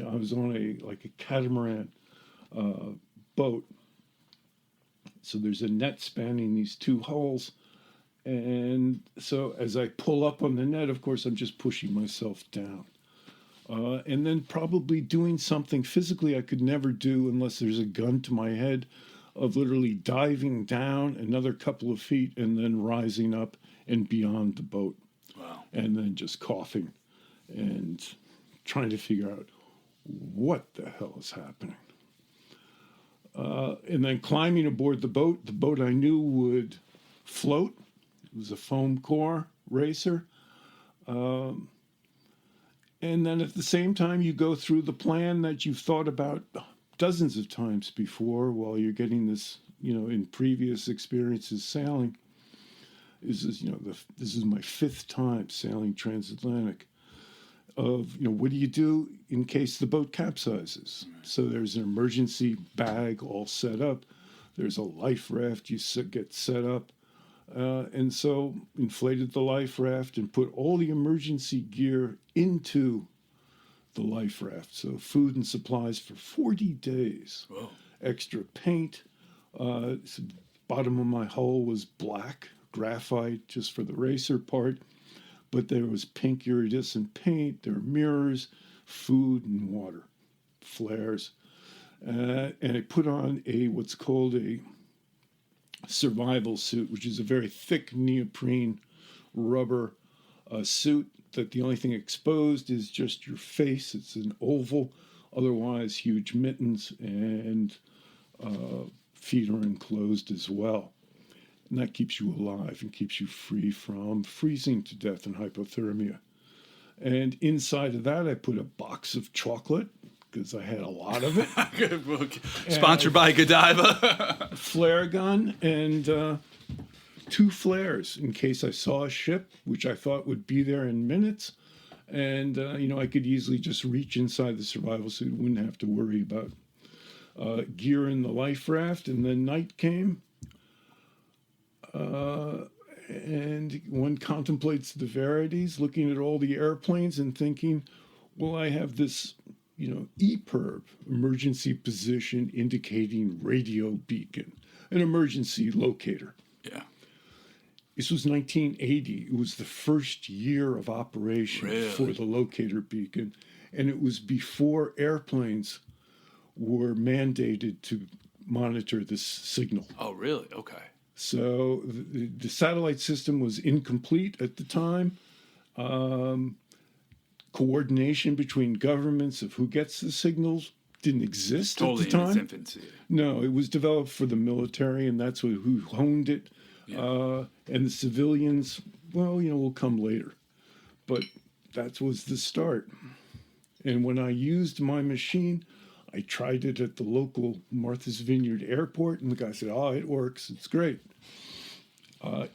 I was on a catamaran boat. So there's a net spanning these two hulls. And so as I pull up on the net, of course, I'm just pushing myself down. And then probably doing something physically I could never do unless there's a gun to my head, of literally diving down another couple of feet and then rising up and beyond the boat. Wow. And then just coughing and trying to figure out what the hell is happening. And then climbing aboard the boat I knew would float. It was a foam core racer. And then at the same time, you go through the plan that you've thought about dozens of times before while you're getting this, in previous experiences sailing. This is my 5th time sailing transatlantic. Of, what do you do in case the boat capsizes? So there's an emergency bag all set up. There's a life raft you get set up. And so inflated the life raft and put all the emergency gear into the life raft. So food and supplies for 40 days. Whoa. Extra paint. Bottom of my hull was black, graphite, just for the racer part. But there was pink iridescent paint, there were mirrors, food and water, flares. And I put on what's called a survival suit, which is a very thick neoprene rubber suit that the only thing exposed is just your face. It's an oval, otherwise huge mittens and feet are enclosed as well. And that keeps you alive and keeps you free from freezing to death and hypothermia. And inside of that, I put a box of chocolate because I had a lot of it. Sponsored by Godiva. Flare gun and 2 flares in case I saw a ship, which I thought would be there in minutes. And, I could easily just reach inside the survival suit, wouldn't have to worry about gear in the life raft. And then night came. And one contemplates the verities, looking at all the airplanes and thinking, well, I have this, EPIRB, emergency position indicating radio beacon, an emergency locator. Yeah. This was 1980. It was the first year of operation for the locator beacon. And it was before airplanes were mandated to monitor this signal. Oh, really? Okay. So the satellite system was incomplete at the time. Coordination between governments of who gets the signals didn't exist at the time. Totally in its infancy. No, it was developed for the military, and that's who honed it. Yeah. And the civilians, will come later. But that was the start. And when I used my machine, I tried it at the local Martha's Vineyard airport, and the guy said, it works. It's great.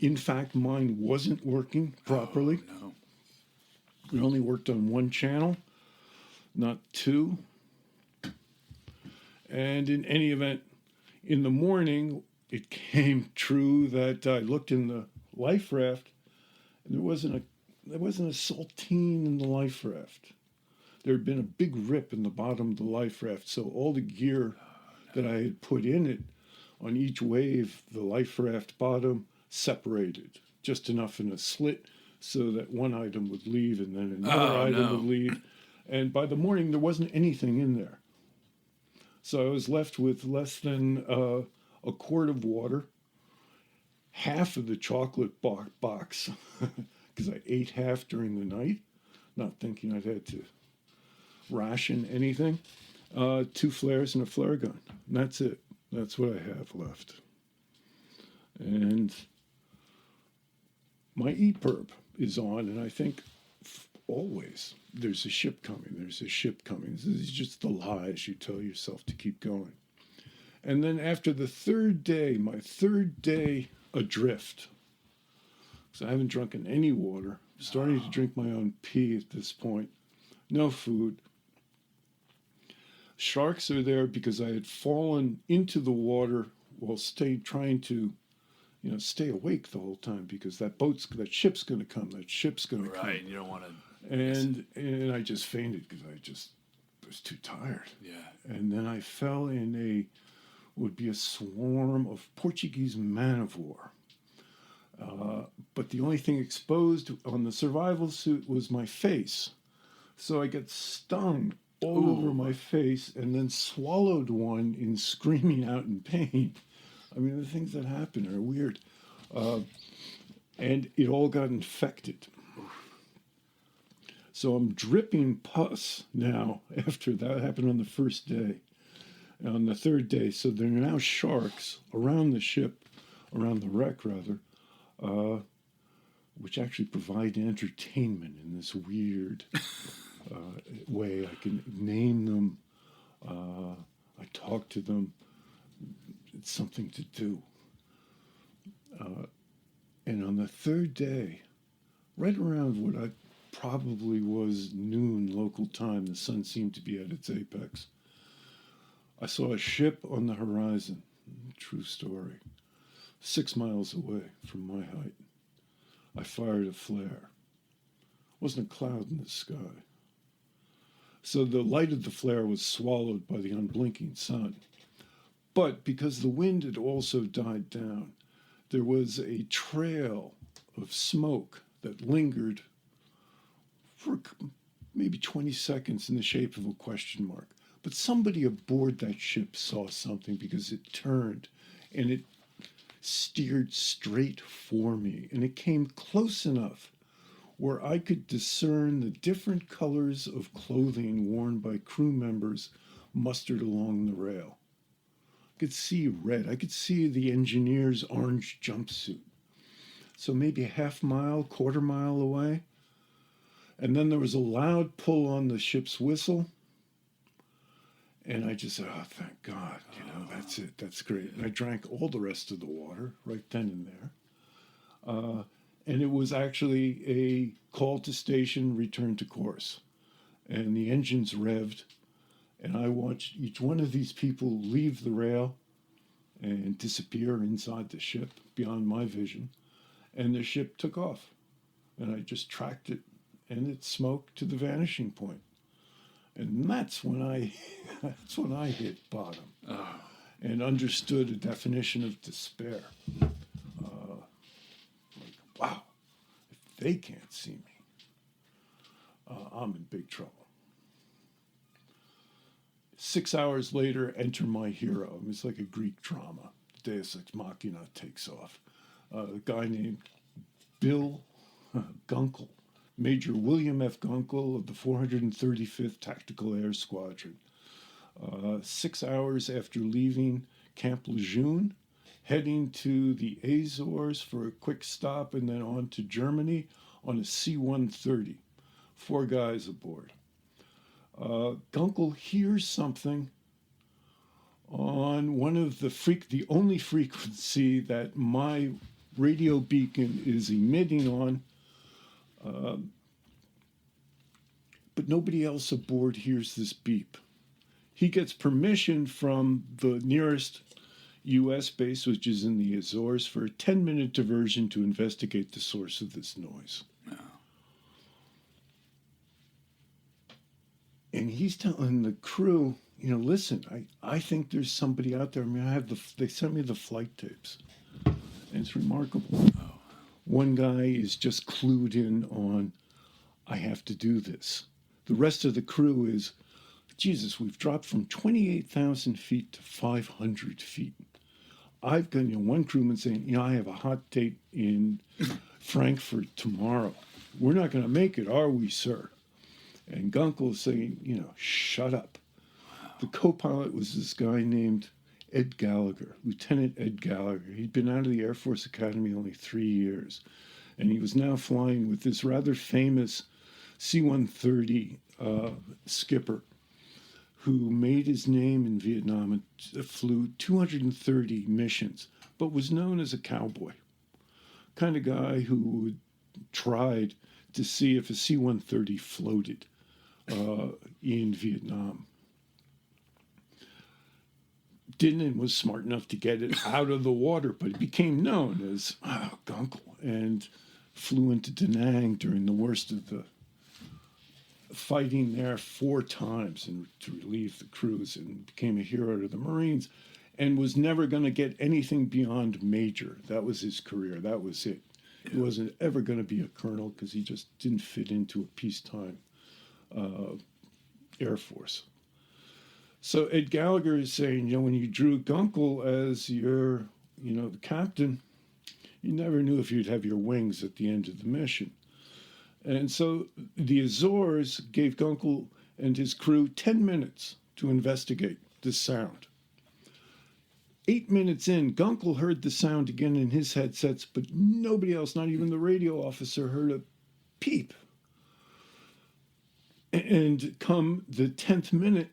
In fact, mine wasn't working properly. Oh, no. It only worked on 1 channel, not 2. And in any event, in the morning, it came true that I looked in the life raft, and there wasn't a saltine in the life raft. There had been a big rip in the bottom of the life raft, so all the gear that I had put in it on each wave, the life raft bottom separated, just enough in a slit so that one item would leave and then another item would leave. And by the morning, there wasn't anything in there. So I was left with less than a quart of water, half of the chocolate box, because I ate half during the night, not thinking I'd had to ration anything, 2 flares and a flare gun. And that's it. That's what I have left. And my EPIRB is on, and I think always there's a ship coming. There's a ship coming. This is just the lies you tell yourself to keep going. And then after the 3rd day, my 3rd day adrift, because I haven't drunken any water, I'm starting to drink my own pee at this point, no food. Sharks are there because I had fallen into the water while trying to, stay awake the whole time because that ship's going to come. That ship's going to come. Right, you don't want to. And I just fainted because I was too tired. Yeah. And then I fell in would be a swarm of Portuguese man-of-war. But the only thing exposed on the survival suit was my face. So I got stung all over my face and then swallowed one in screaming out in pain. I mean, the things that happen are weird. And it all got infected. So I'm dripping pus now after that happened on the first day. On the 3rd day, so there are now sharks around the ship, around the wreck rather, which actually provide entertainment in this weird way. I can name them, I talk to them, it's something to do. And on the 3rd day, right around what I probably was noon local time, the sun seemed to be at its apex, I saw a ship on the horizon, true story, 6 miles away from my height. I fired a flare. Wasn't a cloud in the sky. So the light of the flare was swallowed by the unblinking sun. But because the wind had also died down, there was a trail of smoke that lingered for maybe 20 seconds in the shape of a question mark. But somebody aboard that ship saw something because it turned and it steered straight for me. And it came close enough where I could discern the different colors of clothing worn by crew members mustered along the rail. could see red. I could see the engineer's orange jumpsuit. So maybe a half mile, quarter mile away. And then there was a loud pull on the ship's whistle. And I just said, oh, thank God, that's it, that's great. And I drank all the rest of the water right then and there. And it was actually a call to station, return to course. And the engines revved, and I watched each one of these people leave the rail and disappear inside the ship beyond my vision. And the ship took off. And I just tracked it, and it smoked to the vanishing point. And that's when I hit bottom and understood a definition of despair. Wow, if they can't see me, I'm in big trouble. 6 hours later, enter my hero. It's like a Greek drama. Deus Ex Machina takes off. A guy named Bill Gunkel. Major William F. Gunkel of the 435th Tactical Air Squadron. 6 hours after leaving Camp Lejeune, heading to the Azores for a quick stop and then on to Germany on a C-130. 4 guys aboard. Gunkel hears something on one of the only frequency that my radio beacon is emitting on. But nobody else aboard hears this beep. He gets permission from the nearest U.S. base, which is in the Azores, for a 10-minute diversion to investigate the source of this noise. Oh. And he's telling the crew, listen, I think there's somebody out there. I mean, they sent me the flight tapes. And it's remarkable. Oh. One guy is just clued in on, I have to do this. The rest of the crew is, Jesus, we've dropped from 28,000 feet to 500 feet. I've got, one crewman saying, I have a hot date in Frankfurt tomorrow. We're not going to make it, are we, sir? And Gunkel is saying, shut up. The co-pilot was this guy named Ed Gallagher, Lieutenant Ed Gallagher. He'd been out of the Air Force Academy only 3 years. And he was now flying with this rather famous C-130 skipper who made his name in Vietnam and flew 230 missions, but was known as a cowboy. Kind of guy who tried to see if a C-130 floated in Vietnam. Didn't and was smart enough to get it out of the water, but it became known as Gunkel and flew into Da Nang during the worst of the fighting there 4 times to relieve the crews and became a hero to the Marines and was never going to get anything beyond major. That was his career. That was it. Yeah. He wasn't ever going to be a colonel because he just didn't fit into a peacetime Air Force. So Ed Gallagher is saying, when you drew Gunkel as your, the captain, you never knew if you'd have your wings at the end of the mission. And so the Azores gave Gunkel and his crew 10 minutes to investigate this sound. 8 minutes in, Gunkel heard the sound again in his headsets, but nobody else, not even the radio officer, heard a peep. And come the 10th minute,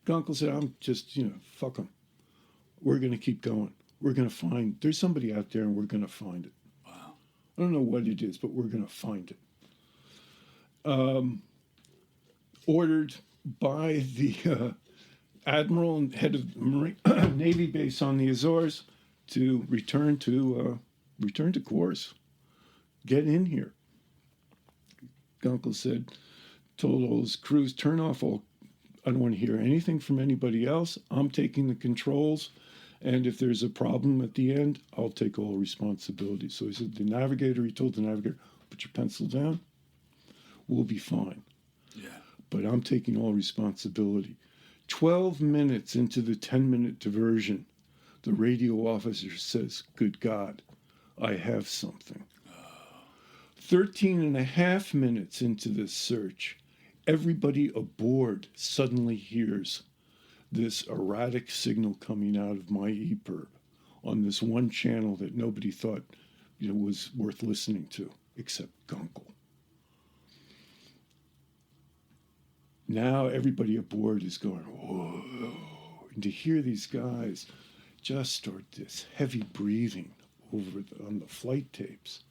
Gunkel said, I'm just, fuck them. We're going to keep going. We're going to find, there's somebody out there and we're going to find it. Wow. I don't know what it is, but we're going to find it. Ordered by the admiral and head of the Marine Navy base on the Azores to return to course. Get in here. Gunkel said, told all his crews, turn off all, I don't want to hear anything from anybody else. I'm taking the controls. And if there's a problem at the end, I'll take all responsibility. So he said, he told the navigator, put your pencil down. We'll be fine. Yeah. But I'm taking all responsibility. 12 minutes into the 10-minute diversion, the radio officer says, good God, I have something. 13 and a half minutes into this search, everybody aboard suddenly hears this erratic signal coming out of my EPIRB on this one channel that nobody thought was worth listening to, except Gunkel. Now everybody aboard is going, whoa. And to hear these guys just start this heavy breathing on the flight tapes,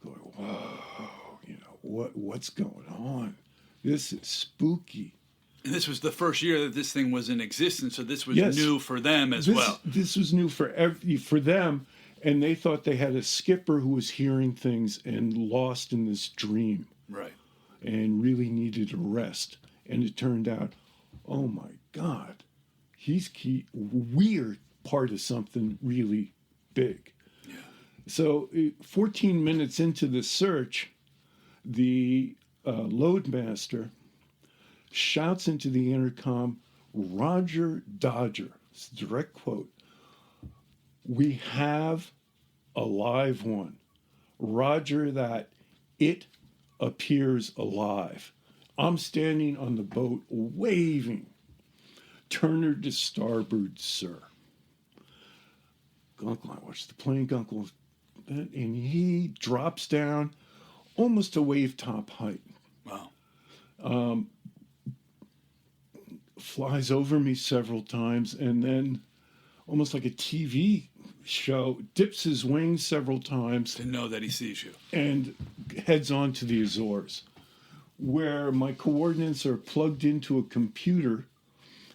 going, whoa, what's going on? This is spooky. And this was the first year that this thing was in existence, so this was Yes. new for them as well. This was new for them, and they thought they had a skipper who was hearing things and lost in this dream. Right. And really needed a rest. And it turned out, oh my God, we're part of something really big. Yeah. So 14 minutes into the search, the loadmaster shouts into the intercom, "Roger Dodger," it's a direct quote, "we have a live one. Roger that, it appears alive." I'm standing on the boat waving. "Turner to starboard, sir." Gunkel, I watched the plane, Gunkel, and he drops down almost to wave top height. Wow. Flies over me several times, and then almost like a TV show, dips his wings several times. To know that he sees you. And heads on to the Azores, where my coordinates are plugged into a computer.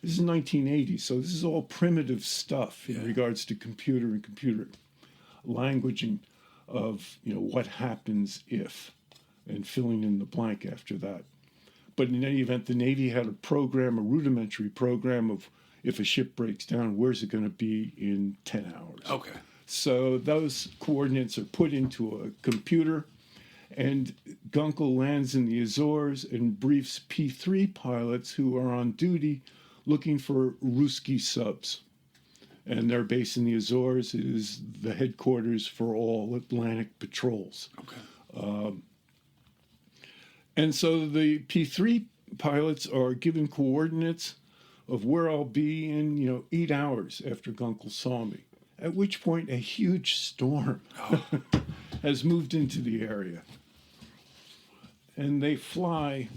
This is 1980, so this is all primitive stuff in regards to computer and computer languaging of, what happens if, and filling in the blank after that. But in any event, the Navy had a rudimentary program of if a ship breaks down, where's it going to be in 10 hours? Okay. So those coordinates are put into a computer, and Gunkel lands in the Azores and briefs P3 pilots who are on duty looking for Ruski subs. And their base in the Azores is the headquarters for all Atlantic patrols. Okay. And so the P3 pilots are given coordinates of where I'll be in, 8 hours after Gunkel saw me, at which point a huge storm has moved into the area. And they fly,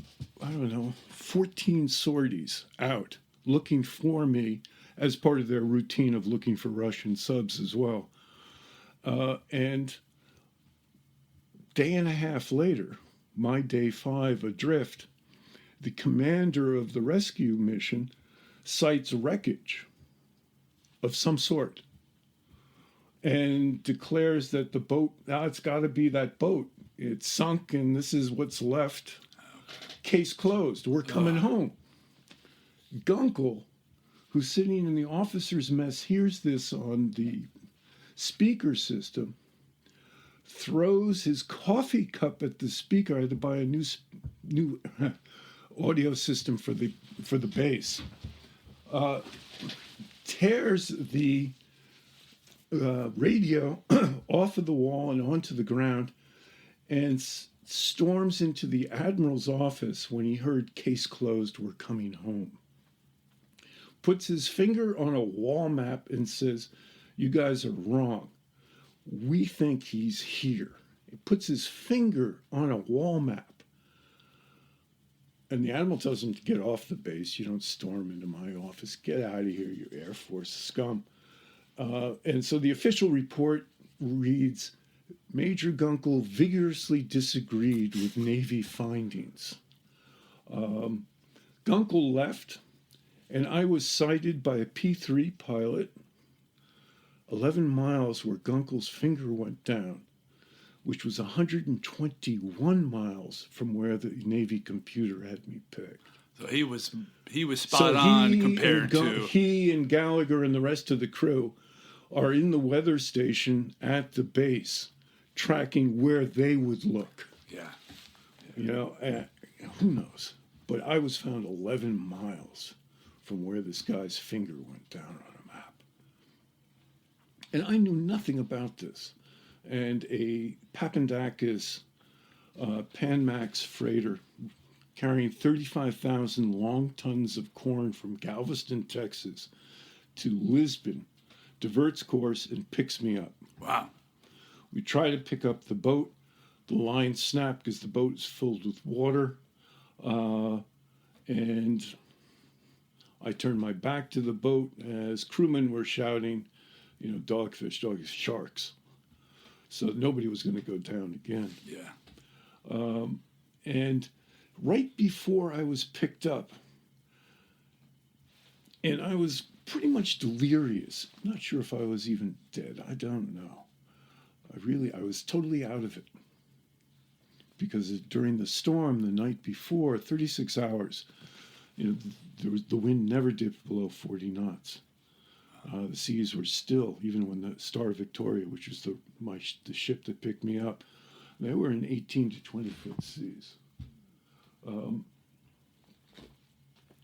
14 sorties out looking for me as part of their routine of looking for Russian subs as well. And day and a half later, my day 5 adrift, the commander of the rescue mission sights wreckage of some sort and declares that the boat, it's got to be that boat. It's sunk and this is what's left. Case closed. We're coming home. Gunkel, who's sitting in the officer's mess, hears this on the speaker system, throws his coffee cup at the speaker. I had to buy a new audio system for the base. Tears the radio off of the wall and onto the ground, and storms into the admiral's office when he heard case closed, we're coming home. Puts his finger on a wall map and says, "You guys are wrong. We think he's here." He puts his finger on a wall map. And the admiral tells him to get off the base. "You don't storm into my office. Get out of here, you Air Force scum." And so the official report reads, "Major Gunkel vigorously disagreed with Navy findings." Gunkel left, and I was sighted by a P3 pilot 11 miles where Gunkel's finger went down, which was 121 miles from where the Navy computer had me pegged. So he was spot on compared to... He and Gallagher and the rest of the crew are in the weather station at the base, tracking where they would look. Yeah. Who knows? But I was found 11 miles from where this guy's finger went down on a map. And I knew nothing about this. And a Papandakis Panmax freighter carrying 35,000 long tons of corn from Galveston, Texas to Lisbon, diverts course and picks me up. Wow. We try to pick up the boat. The line snapped because the boat is filled with water. And I turned my back to the boat as crewmen were shouting, dogfish, dogfish, sharks. So nobody was going to go down again. Yeah. And right before I was picked up, and I was pretty much delirious. Not sure if I was even dead. I don't know. I was totally out of it. Because during the storm the night before, 36 hours, the wind never dipped below 40 knots. The seas were still, even when the Star Victoria, which was the ship that picked me up, they were in 18 to 20 foot seas.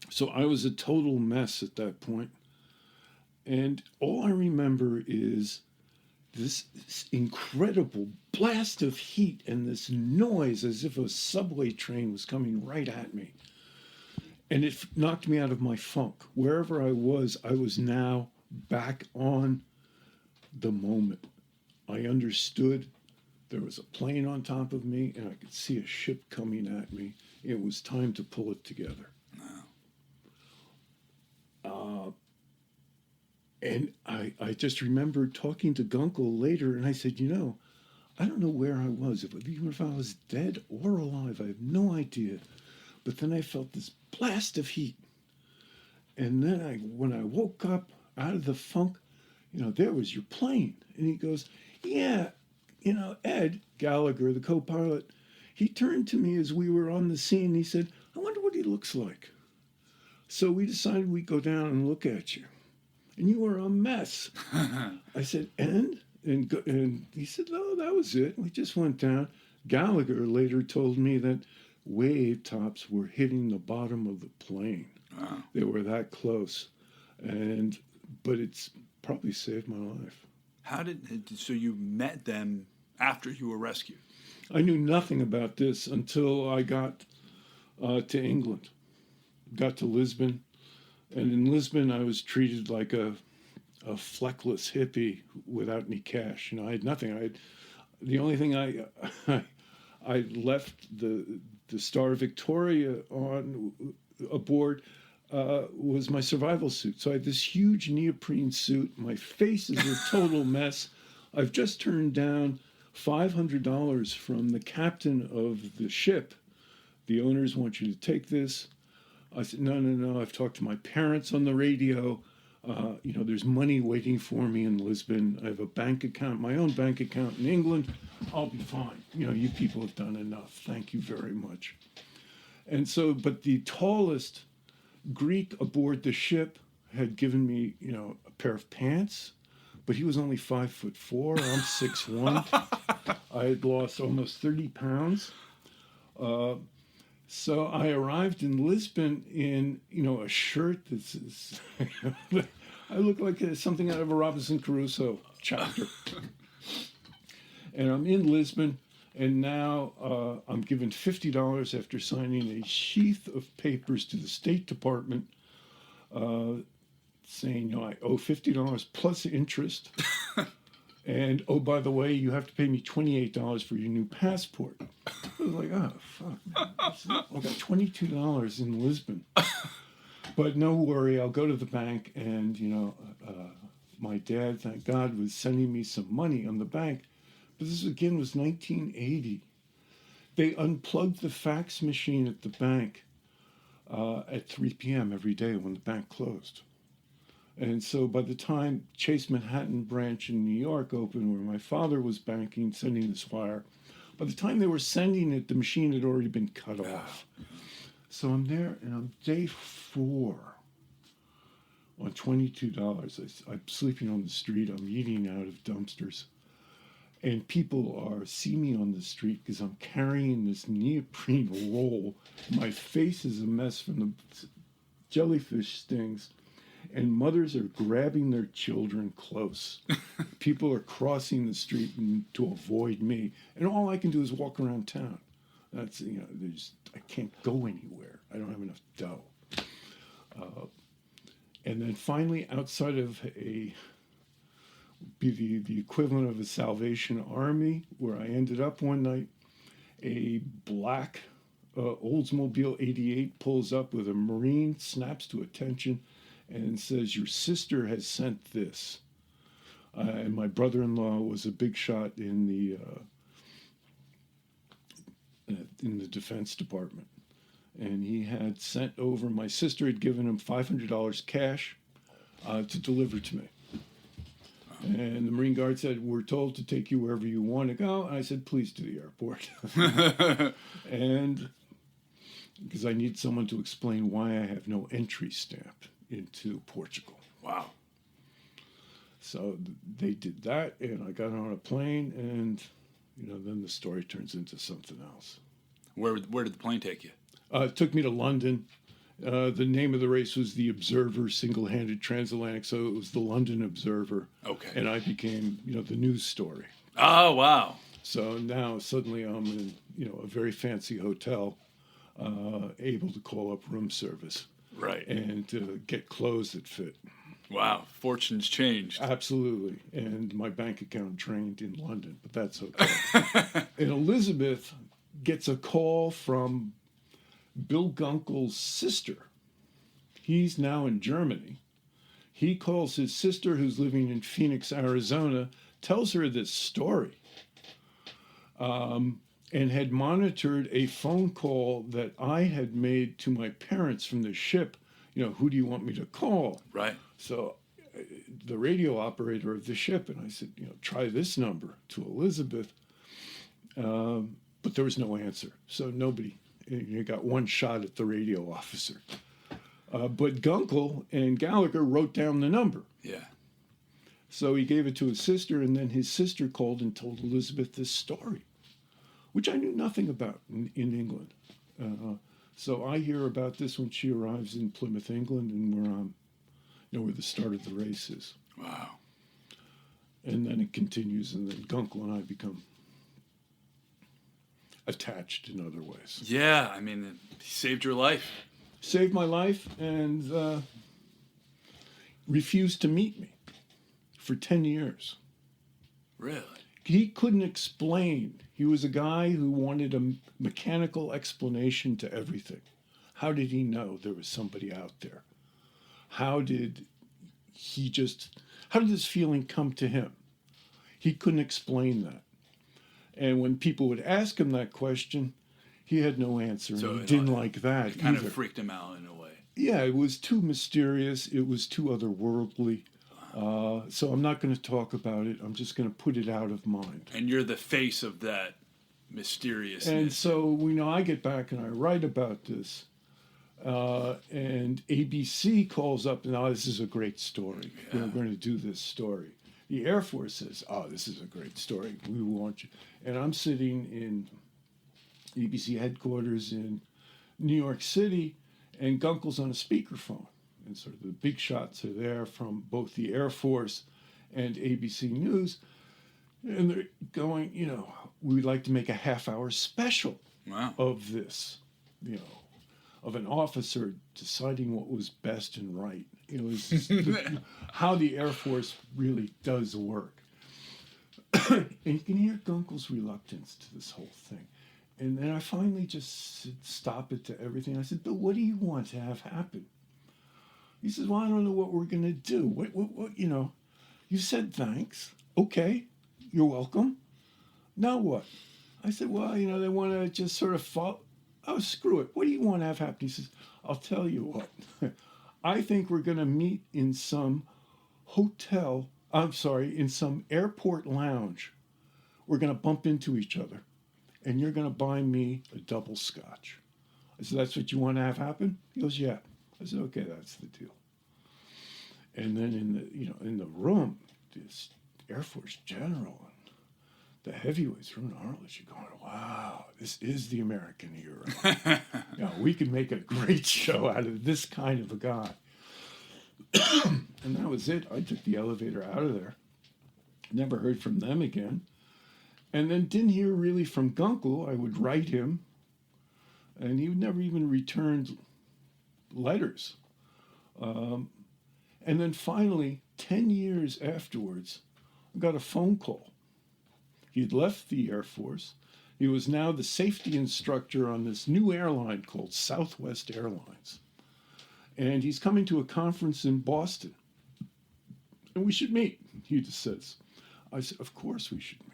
So I was a total mess at that point. And all I remember is this incredible blast of heat and this noise as if a subway train was coming right at me. And it knocked me out of my funk. Wherever I was now back on the moment. I understood there was a plane on top of me and I could see a ship coming at me. It was time to pull it together. And I just remember talking to Gunkel later, and I said, I don't know where I was, even if I was dead or alive, I have no idea. But then I felt this blast of heat. And then when I woke up out of the funk, there was your plane. And he goes, yeah, Ed Gallagher, the co-pilot, he turned to me as we were on the scene, and he said, I wonder what he looks like. So we decided we'd go down and look at you. And you were a mess. I said, and he said, no, that was it. We just went down. Gallagher later told me that wave tops were hitting the bottom of the plane. Wow. They were that close. But it's probably saved my life. So you met them after you were rescued? I knew nothing about this until I got to England. Got to Lisbon. And in Lisbon, I was treated like a fleckless hippie without any cash. I had nothing. The only thing I left the Star Victoria aboard was my survival suit. So I had this huge neoprene suit. My face is a total mess. I've just turned down $500 from the captain of the ship. The owners want you to take this. I said, no, I've talked to my parents on the radio. There's money waiting for me in Lisbon. I have a bank account, my own bank account in England. I'll be fine. You people have done enough. Thank you very much. And so, but the tallest Greek aboard the ship had given me, a pair of pants, but he was only 5'4". I'm 6'1". I had lost almost 30 pounds. So I arrived in Lisbon in, a shirt that's, I look like something out of a Robinson Crusoe chapter. And I'm in Lisbon, and now I'm given $50 after signing a sheath of papers to the State Department saying, I owe $50 plus interest. And, oh, by the way, you have to pay me $28 for your new passport. I was like, oh, fuck, man. I got $22 in Lisbon. But no worry, I'll go to the bank. And, my dad, thank God, was sending me some money on the bank. But this, again, was 1980. They unplugged the fax machine at the bank at 3 p.m. every day when the bank closed. And so by the time Chase Manhattan branch in New York opened, where my father was banking, sending this wire, by the time they were sending it, the machine had already been cut off. So I'm there, and I'm day 4 on $22. I'm sleeping on the street. I'm eating out of dumpsters. And people see me on the street because I'm carrying this neoprene roll. My face is a mess from the jellyfish stings. And mothers are grabbing their children close. People are crossing the street to avoid me. And all I can do is walk around town. That's, I can't go anywhere. I don't have enough dough. And then finally, outside of the equivalent of a Salvation Army, where I ended up one night, a black Oldsmobile 88 pulls up with a Marine, snaps to attention, and says, "Your sister has sent this." And my brother-in-law was a big shot in the Defense Department. And he had sent over, my sister had given him $500 cash to deliver to me. And the Marine Guard said, "We're told to take you wherever you want to go." And I said, "Please, to the airport." And because I need someone to explain why I have no entry stamp into Portugal. Wow. So they did that, and I got on a plane, and then the story turns into something else. Where did the plane take you? It took me to London. The name of the race was the Observer Single-Handed Transatlantic, so it was the London Observer. Okay. And I became, the news story. Oh, wow. So now suddenly I'm in, a very fancy hotel, able to call up room service. Right. And get clothes that fit. Wow. Fortune's changed. Absolutely. And my bank account drained in London, but that's okay. And Elizabeth gets a call from Bill Gunkel's sister. He's now in Germany. He calls his sister, who's living in Phoenix, Arizona, tells her this story, and had monitored a phone call that I had made to my parents from the ship. Who do you want me to call? Right. So the radio operator of the ship, and I said, try this number to Elizabeth. But there was no answer. So nobody, you got one shot at the radio officer. But Gunkel and Gallagher wrote down the number. Yeah. So he gave it to his sister, and then his sister called and told Elizabeth this story, which I knew nothing about in England. So I hear about this when she arrives in Plymouth, England, and where the start of the race is. Wow. And then it continues, and then Gunkel and I become attached in other ways. Yeah, I mean, he saved your life. Saved my life and refused to meet me for 10 years. Really? He couldn't explain. He was a guy who wanted a mechanical explanation to everything. How did he know there was somebody out there? How did this feeling come to him? He couldn't explain that. And when people would ask him that question, he had no answer. So and he didn't like that It kind either. of freaked him out in a way. Yeah, it was too mysterious. It was too otherworldly. So I'm not going to talk about it. I'm just going to put it out of mind. And you're the face of that mysteriousness. And so, I get back and I write about this. And ABC calls up, and this is a great story. Yeah. We're going to do this story. The Air Force says, this is a great story. We want you. And I'm sitting in ABC headquarters in New York City, and Gunkel's on a speakerphone. And sort of the big shots are there from both the Air Force and ABC News. And they're going, we'd like to make a half-hour special of this, of an officer deciding what was best and right. It was how the Air Force really does work. And you can hear Gunkel's reluctance to this whole thing. And then I finally just said, stop it to everything. I said, "But what do you want to have happen?" He says, "Well, I don't know what we're going to do. What, you said thanks. Okay, you're welcome. Now what?" I said, "Well, they want to just sort of follow." "Oh, screw it. What do you want to have happen?" He says, "I'll tell you what. I think we're going to meet in some in some airport lounge. We're going to bump into each other, and you're going to buy me a double scotch." I said, "That's what you want to have happen?" He goes, "Yeah." I said, "Okay, that's the deal." And then in the room, this Air Force general and the heavyweights from Harlech, you're going, "Wow, this is the American hero." We could make a great show out of this kind of a guy. And that was it. I took the elevator out of there. Never heard from them again. And then didn't hear really from Gunkel. I would write him And he never even returned letters. And then finally, 10 years afterwards, I got a phone call. He had left the Air Force. He was now the safety instructor on this new airline called Southwest Airlines. And he's coming to a conference in Boston. And we should meet, he just says. I said, of course we should meet.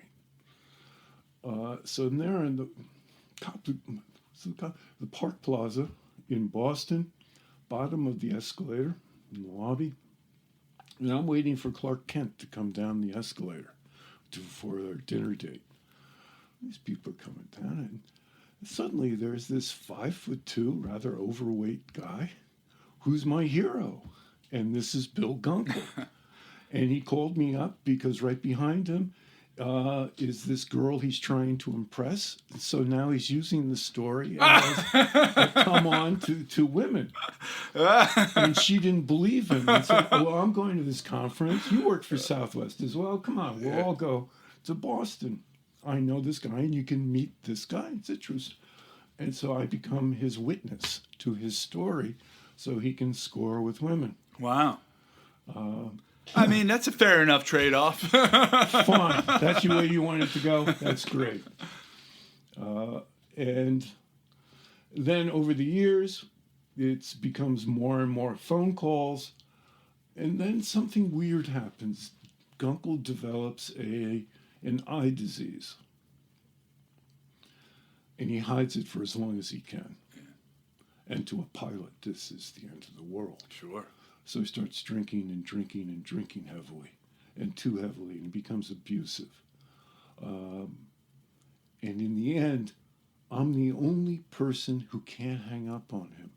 So there in the Park Plaza in Boston, bottom of the escalator in the lobby. And I'm waiting for Clark Kent to come down the escalator for their dinner date. These people are coming down, and suddenly there's this 5'2", rather overweight guy who's my hero. And this is Bill Gunkel. And he called me up because right behind him is this girl he's trying to impress. So now he's using the story as a come on to women. And she didn't believe him and said, oh, well, I'm going to this conference. You work for Southwest as well. Come on, we'll all go to Boston. I know this guy and you can meet this guy. It's interesting. And so I become his witness to his story so he can score with women. Wow. I mean, that's a fair enough trade-off. Fine. That's the way you want it to go. That's great. And then over the years, it becomes more and more phone calls. And then something weird happens. Gunkel develops an eye disease. And he hides it for as long as he can. Yeah. And to a pilot, this is the end of the world. Sure. So he starts drinking and drinking and drinking heavily, and too heavily, and becomes abusive. And in the end, I'm the only person who can't hang up on him.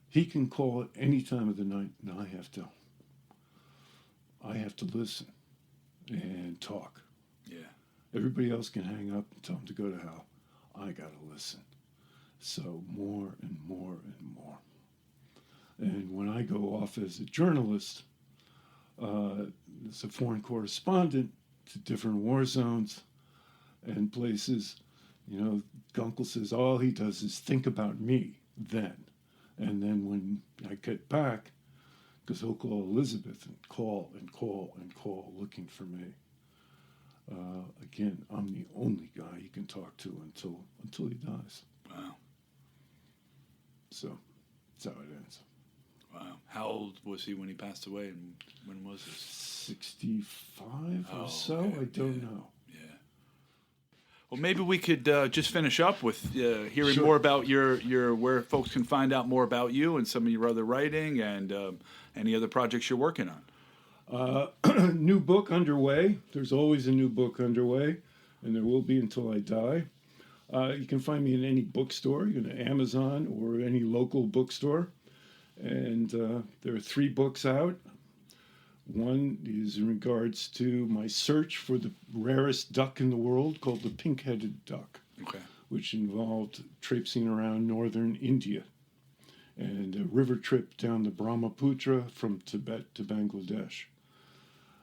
He can call at any time of the night, and I have to listen and talk. Yeah. Everybody else can hang up and tell him to go to hell. I got to listen. So more and more and more. And when I go off as a journalist, as a foreign correspondent to different war zones and places, Gunkel says all he does is think about me then. And then when I get back, because he'll call Elizabeth and call and call and call looking for me. Again, I'm the only guy he can talk to until he dies. Wow. So that's how it ends. Wow. How old was he when he passed away, and when was this? 65 or so? Okay. I don't know. Yeah. Well, maybe we could just finish up with hearing Sure. more about your where folks can find out more about you and some of your other writing and any other projects you're working on. New book underway. There's always a new book underway, and there will be until I die. You can find me in any bookstore, Amazon or any local bookstore. And there are 3 books out. One is in regards to my search for the rarest duck in the world called the pink-headed duck, which involved traipsing around northern India and a river trip down the Brahmaputra from Tibet to Bangladesh.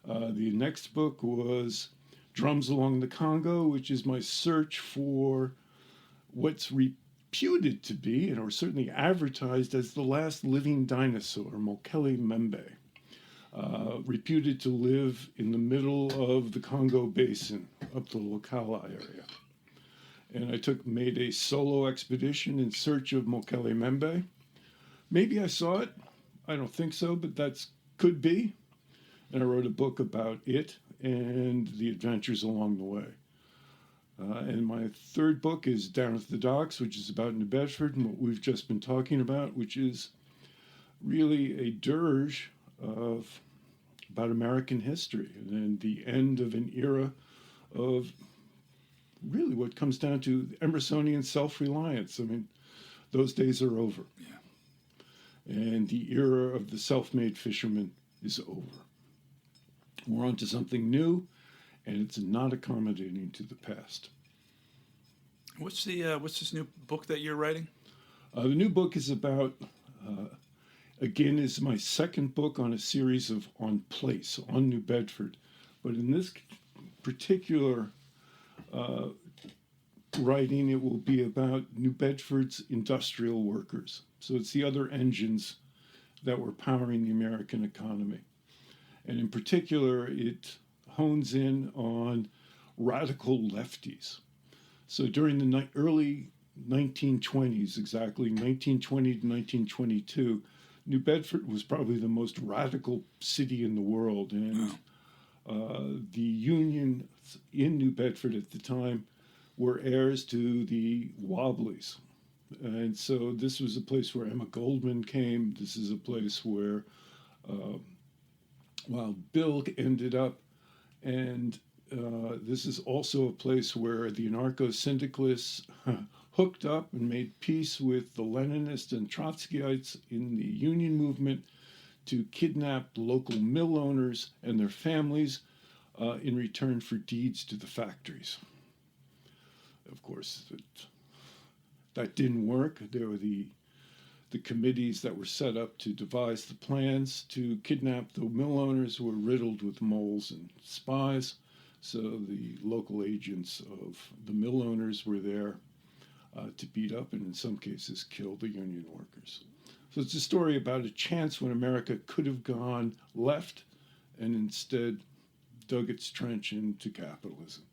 The next book was Drums Along the Congo, which is my search for what's reputed to be, or certainly advertised as, the last living dinosaur, Mokele Membe, reputed to live in the middle of the Congo Basin, up the Lokala area. And I made a solo expedition in search of Mokele Membe. Maybe I saw it. I don't think so, but that could be. And I wrote a book about it and the adventures along the way. And my third book is Down at the Docks, which is about New Bedford and what we've just been talking about, which is really a dirge about American history and the end of an era of really what comes down to Emersonian self-reliance. I mean, those days are over. Yeah. And the era of the self-made fisherman is over. We're on to something new, and it's not accommodating to the past. What's this new book that you're writing? The new book is about, again, is my second book on a series on place, on New Bedford. But in this particular writing, it will be about New Bedford's industrial workers. So it's the other engines that were powering the American economy. And in particular, it hones in on radical lefties. So during the early 1920s, exactly 1920 to 1922, New Bedford was probably the most radical city in the world. And the unions in New Bedford at the time were heirs to the Wobblies. And so this was a place where Emma Goldman came. This is a place where Wild Bill ended up. And this is also a place where the anarcho-syndicalists hooked up and made peace with the Leninists and Trotskyites in the union movement to kidnap local mill owners and their families in return for deeds to the factories. Of course, that didn't work. There were the committees that were set up to devise the plans to kidnap the mill owners were riddled with moles and spies. So the local agents of the mill owners were there to beat up and in some cases kill the union workers. So it's a story about a chance when America could have gone left and instead dug its trench into capitalism.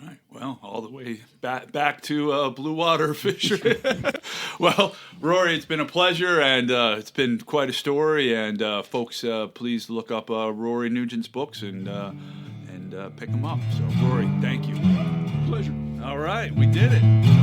All right. Well, all the way back to blue water fishing. Well, Rory, it's been a pleasure, and it's been quite a story. And folks, please look up Rory Nugent's books and pick them up. So, Rory, thank you. Pleasure. All right, we did it.